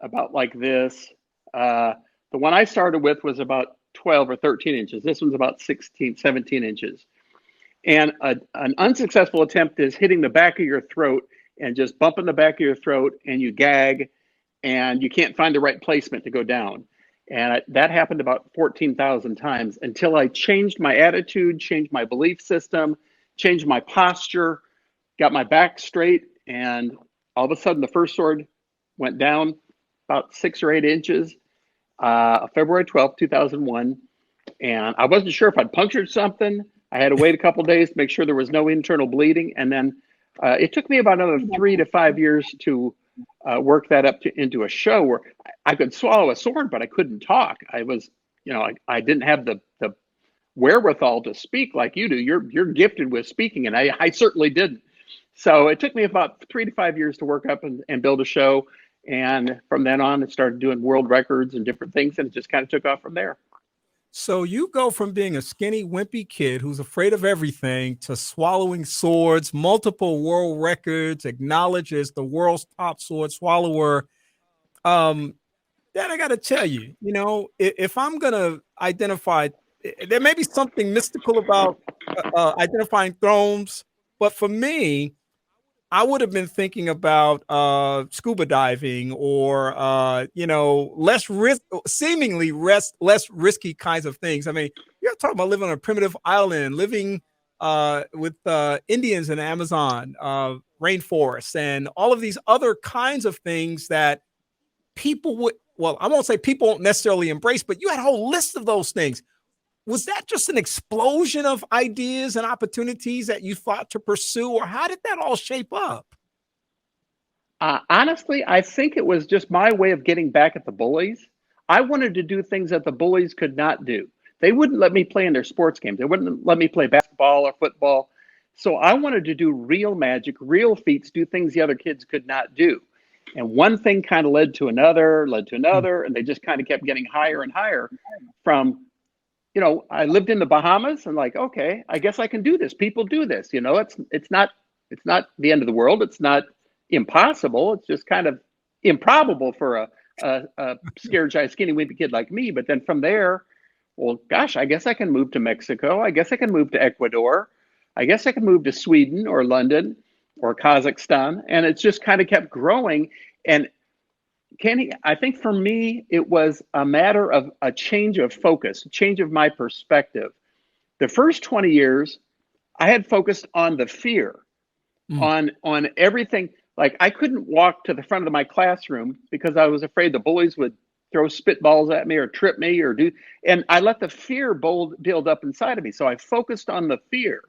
about like this. The one I started with was about 12 or 13 inches. This one's about 16, 17 inches. And an unsuccessful attempt is hitting the back of your throat and just bumping the back of your throat, and you gag and you can't find the right placement to go down. And that happened about 14,000 times until I changed my attitude, changed my belief system, changed my posture, got my back straight, and all of a sudden the first sword went down about 6 or 8 inches, February 12th, 2001. And I wasn't sure if I'd punctured something. I had to wait a couple days to make sure there was no internal bleeding. And then it took me about another 3 to 5 years to work that up into a show where I could swallow a sword, but I couldn't talk. I was, I didn't have the wherewithal to speak like you do. You're gifted with speaking, and I certainly didn't. So it took me about 3 to 5 years to work up and build a show. And from then on, I started doing world records and different things, and it just kind of took off from there. So you go from being a skinny, wimpy kid who's afraid of everything to swallowing swords, multiple world records, acknowledged as the world's top sword swallower. Then I got to tell you, if I'm going to identify, there may be something mystical about identifying thrones, but for me, I would have been thinking about scuba diving or, less risky kinds of things. I mean, you're talking about living on a primitive island, living with Indians in the Amazon rainforest, and all of these other kinds of things that people would, well, I won't say people won't necessarily embrace, but you had a whole list of those things. Was that just an explosion of ideas and opportunities that you thought to pursue, or how did that all shape up? Honestly, I think it was just my way of getting back at the bullies. I wanted to do things that the bullies could not do. They wouldn't let me play in their sports games. They wouldn't let me play basketball or football. So I wanted to do real magic, real feats, do things the other kids could not do. And one thing kind of led to another, and they just kind of kept getting higher and higher from, I lived in the Bahamas and like, okay, I guess I can do this. People do this, it's not the end of the world. It's not impossible. It's just kind of improbable for a scared, shy, skinny, wimpy kid like me. But then from there, well, gosh, I guess I can move to Mexico. I guess I can move to Ecuador. I guess I can move to Sweden or London or Kazakhstan. And it's just kind of kept growing. And Kenny, I think for me, it was a matter of a change of focus, a change of my perspective. The first 20 years, I had focused on the fear, on everything. Like I couldn't walk to the front of my classroom because I was afraid the bullies would throw spitballs at me or trip me or do, and I let the fear build up inside of me. So I focused on the fear.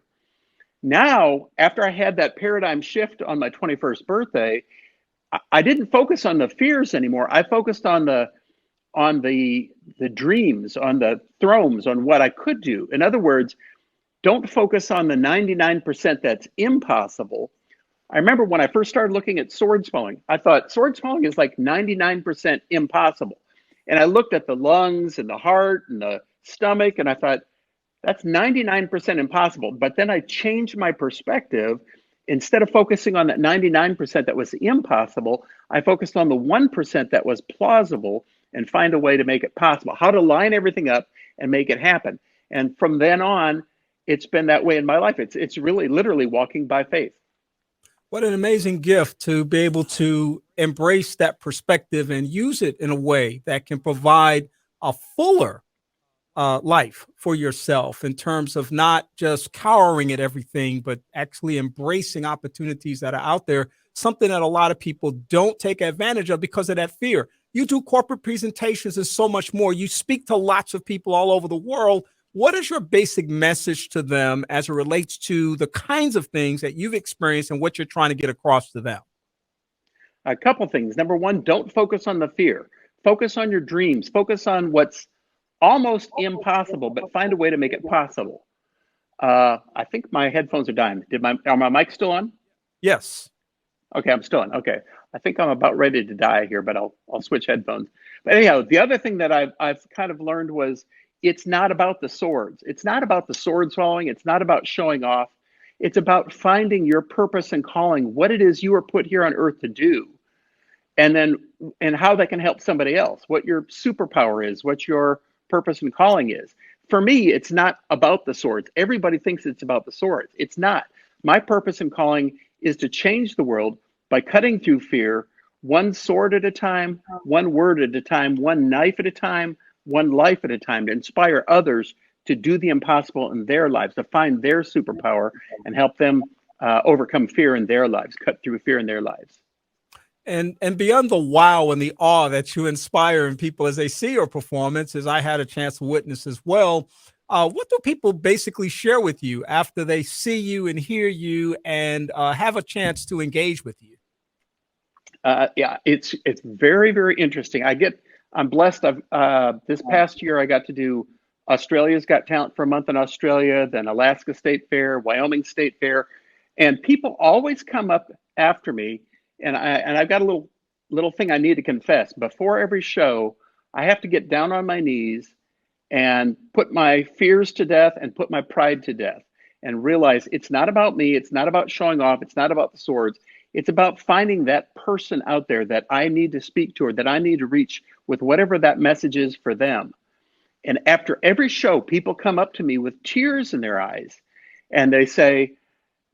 Now, after I had that paradigm shift on my 21st birthday, I didn't focus on the fears anymore. I focused on the dreams, on the thrones, on what I could do. In other words, don't focus on the 99% that's impossible. I remember when I first started looking at sword swallowing, I thought sword swallowing is like 99% impossible. And I looked at the lungs and the heart and the stomach, and I thought, that's 99% impossible. But then I changed my perspective. Instead of focusing on that 99% that was impossible, I focused on the 1% that was plausible and find a way to make it possible, how to line everything up and make it happen. And from then on, it's been that way in my life. It's really literally walking by faith. What an amazing gift to be able to embrace that perspective and use it in a way that can provide a fuller life for yourself in terms of not just cowering at everything, but actually embracing opportunities that are out there, something that a lot of people don't take advantage of because of that fear. You do corporate presentations and so much more. You speak to lots of people all over the world. What is your basic message to them as it relates to the kinds of things that you've experienced and what you're trying to get across to them? A couple things. Number one, don't focus on the fear. Focus on your dreams. Focus on what's almost impossible, but find a way to make it possible. I think my headphones are dying. Are my mics still on? Yes. Okay, I'm still on. Okay. I think I'm about ready to die here, but I'll switch headphones. But anyhow, the other thing that I've kind of learned was it's not about the swords. It's not about the sword swallowing. It's not about showing off. It's about finding your purpose and calling, what it is you were put here on earth to do, and how that can help somebody else, what your superpower is, what your purpose and calling is. For me, it's not about the swords. Everybody thinks it's about the swords. It's not. My purpose and calling is to change the world by cutting through fear, one sword at a time, one word at a time, one knife at a time, one life at a time, to inspire others to do the impossible in their lives, to find their superpower and help them overcome fear in their lives, cut through fear in their lives. And beyond the wow and the awe that you inspire in people as they see your performance, as I had a chance to witness as well, what do people basically share with you after they see you and hear you and have a chance to engage with you? Yeah, it's very, very interesting. I'm blessed. This past year, I got to do Australia's Got Talent for a month in Australia, then Alaska State Fair, Wyoming State Fair, and people always come up after me. And I've got a little thing I need to confess. Before every show, I have to get down on my knees and put my fears to death and put my pride to death and realize it's not about me. It's not about showing off. It's not about the swords. It's about finding that person out there that I need to speak to or that I need to reach with whatever that message is for them. And after every show, people come up to me with tears in their eyes and they say,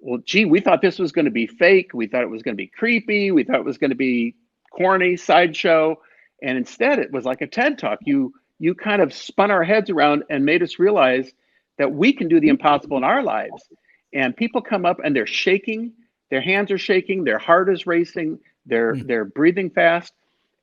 well, gee, we thought this was going to be fake. We thought it was going to be creepy. We thought it was going to be corny, sideshow. And instead, it was like a TED Talk. You kind of spun our heads around and made us realize that we can do the impossible in our lives. And people come up and they're shaking. Their hands are shaking. Their heart is racing. They're breathing fast.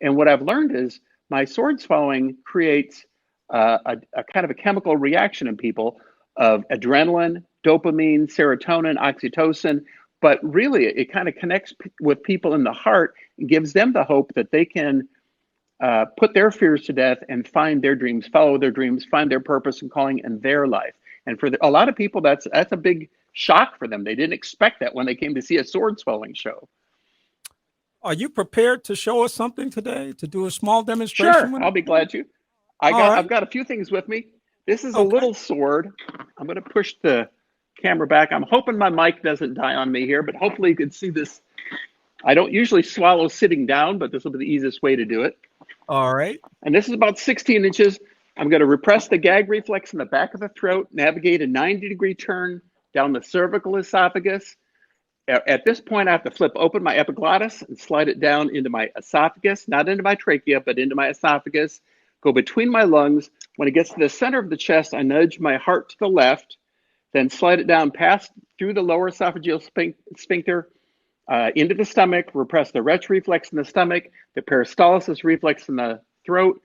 And what I've learned is my sword swallowing creates a kind of a chemical reaction in people of adrenaline, dopamine, serotonin, oxytocin, but really it kind of connects with people in the heart and gives them the hope that they can put their fears to death and find their dreams, follow their dreams, find their purpose and calling in their life. And for a lot of people, that's a big shock for them. They didn't expect that when they came to see a sword swallowing show. Are you prepared to show us something today, to do a small demonstration? Sure, I'll be glad to. I've got a few things with me. This is a little sword. I'm going to push the camera back. I'm hoping my mic doesn't die on me here, but hopefully you can see this. I don't usually swallow sitting down, but this will be the easiest way to do it. All right. And this is about 16 inches. I'm going to repress the gag reflex in the back of the throat, navigate a 90-degree turn down the cervical esophagus. At this point, I have to flip open my epiglottis and slide it down into my esophagus, not into my trachea, but into my esophagus, go between my lungs. When it gets to the center of the chest, I nudge my heart to the left, then slide it down past through the lower esophageal sphincter into the stomach, repress the retch reflex in the stomach, the peristalsis reflex in the throat,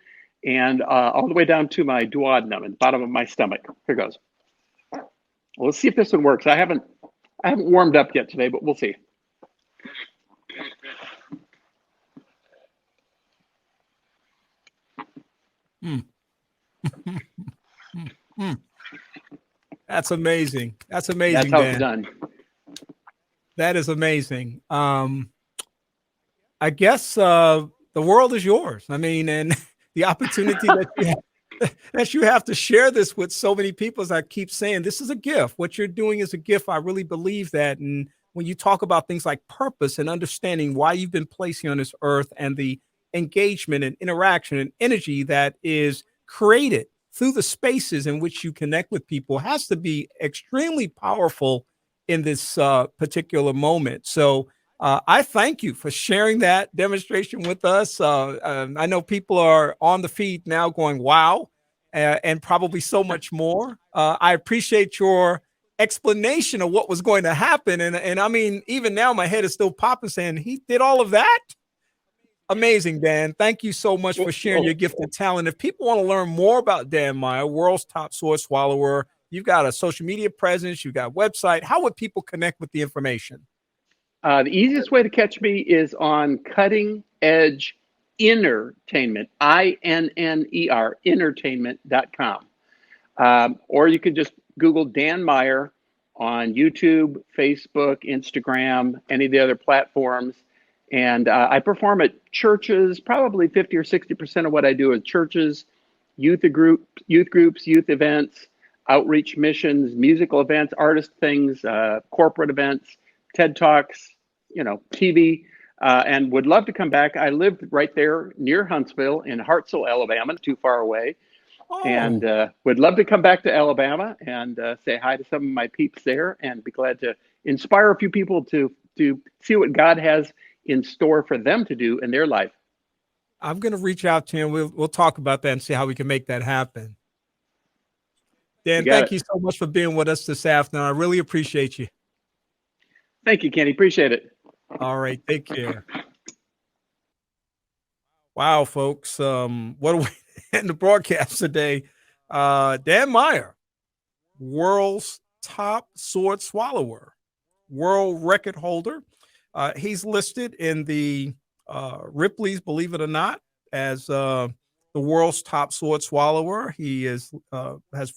and all the way down to my duodenum in the bottom of my stomach. Here goes. Well, let's see if this one works. I haven't warmed up yet today, but we'll see. That's amazing. That's amazing. That's how Dan. it's done. That is amazing. I guess the world is yours. I mean, and the opportunity that you have to share this with so many people, as I keep saying, this is a gift. What you're doing is a gift. I really believe that. And when you talk about things like purpose and understanding why you've been placed here on this earth and the engagement and interaction and energy that is created through the spaces in which you connect with people has to be extremely powerful in this particular moment. So I thank you for sharing that demonstration with us. I know people are on the feed now going, wow, and probably so much more. I appreciate your explanation of what was going to happen. And I mean, even now my head is still popping saying he did all of that. Amazing, Dan. Thank you so much for sharing your gift and talent. If people want to learn more about Dan Meyer, world's top sword swallower, you've got a social media presence, you've got a website. How would people connect with the information? The easiest way to catch me is on Cutting Edge Entertainment, INNER, entertainment.com. Or you can just Google Dan Meyer on YouTube, Facebook, Instagram, any of the other platforms. And I perform at churches. Probably 50 or 60% of what I do is churches, youth groups, youth events, outreach missions, musical events, artist things, corporate events, TED Talks, TV, and would love to come back. I live right there near Huntsville in Hartselle, Alabama, not too far away. Oh. And would love to come back to Alabama and say hi to some of my peeps there and be glad to inspire a few people to see what God has in store for them to do in their life. I'm going to reach out to him. We'll talk about that and see how we can make that happen. Dan, thank you so much for being with us this afternoon. I really appreciate you. Thank you, Kenny. Appreciate it. All right. Take care. Wow, folks. What a way to end the broadcast today. Dan Meyer, world's top sword swallower, world record holder. He's listed in the Ripley's, believe it or not, as the world's top sword swallower. He has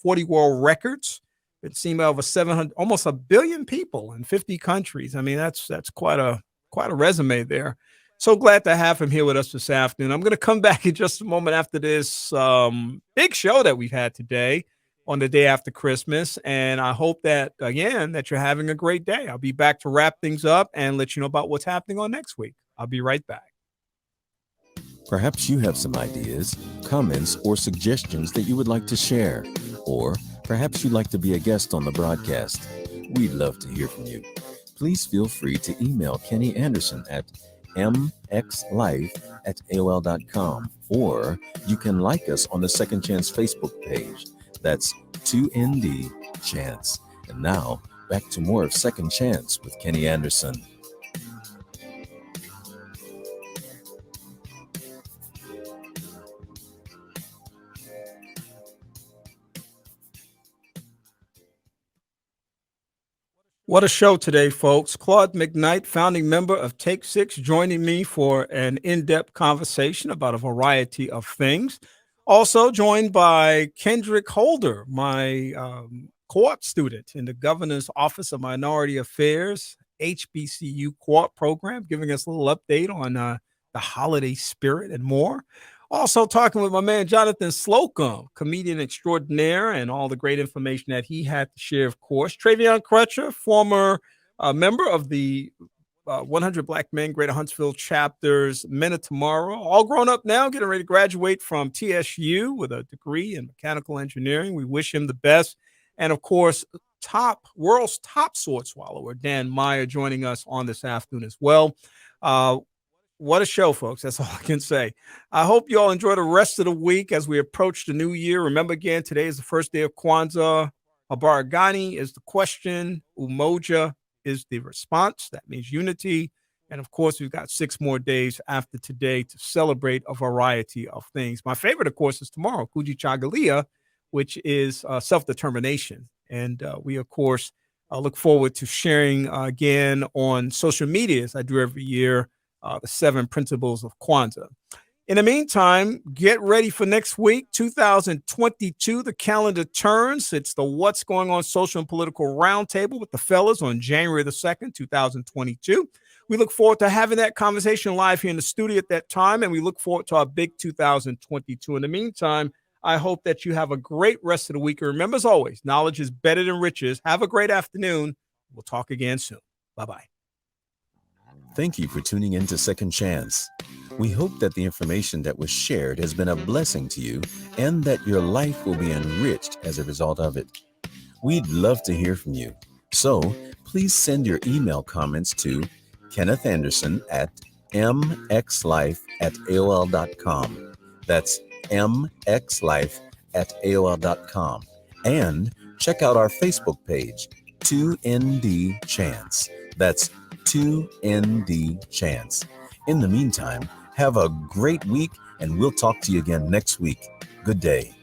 40 world records. It's seen by over 700, almost 1 billion people in 50 countries. I mean, that's quite a resume there. So glad to have him here with us this afternoon. I'm going to come back in just a moment after this big show that we've had today on the day after Christmas. And I hope that, again, that you're having a great day. I'll be back to wrap things up and let you know about what's happening on next week. I'll be right back. Perhaps you have some ideas, comments, or suggestions that you would like to share. Or perhaps you'd like to be a guest on the broadcast. We'd love to hear from you. Please feel free to email Kenny Anderson at mxlife@aol.com, or you can like us on the Second Chance Facebook page. That's 2ND Chance. And now, back to more of Second Chance with Kenny Anderson. What a show today, folks. Claude McKnight, founding member of Take Six, joining me for an in-depth conversation about a variety of things. Also joined by Kendric Holder, my co-op student in the Governor's Office of Minority Affairs, HBCU co-op program, giving us a little update on the holiday spirit and more. Also talking with my man, Jonathan Slocumb, comedian extraordinaire, and all the great information that he had to share, of course. Travion Crutcher, former member of the 100 Black Men, Greater Huntsville chapters, Men of Tomorrow, all grown up now, getting ready to graduate from TSU with a degree in mechanical engineering. We wish him the best. And of course, world's top sword swallower, Dan Meyer, joining us on this afternoon as well. What a show, folks. That's all I can say. I hope you all enjoy the rest of the week as we approach the new year. Remember, again, today is the first day of Kwanzaa. Habaragani is the question. Umoja is the response. That means unity. And, of course, we've got 6 more days after today to celebrate a variety of things. My favorite, of course, is tomorrow, Kujichagulia, which is self-determination. And we, of course, look forward to sharing again on social media, as I do every year, the 7 principles of Kwanzaa. In the meantime, get ready for next week, 2022. The calendar turns. It's the What's Going On Social and Political Roundtable with the fellas on January the 2nd, 2022. We look forward to having that conversation live here in the studio at that time, and we look forward to our big 2022. In the meantime, I hope that you have a great rest of the week. And remember, as always, knowledge is better than riches. Have a great afternoon. We'll talk again soon. Bye-bye. Thank you for tuning in to Second Chance. We hope that the information that was shared has been a blessing to you and that your life will be enriched as a result of it. We'd love to hear from you. So please send your email comments to Kenneth Anderson at mxlife@aol.com. That's mxlife@aol.com. And check out our Facebook page, 2ND Chance. That's 2ND Chance. In the meantime, have a great week, and we'll talk to you again next week. Good day.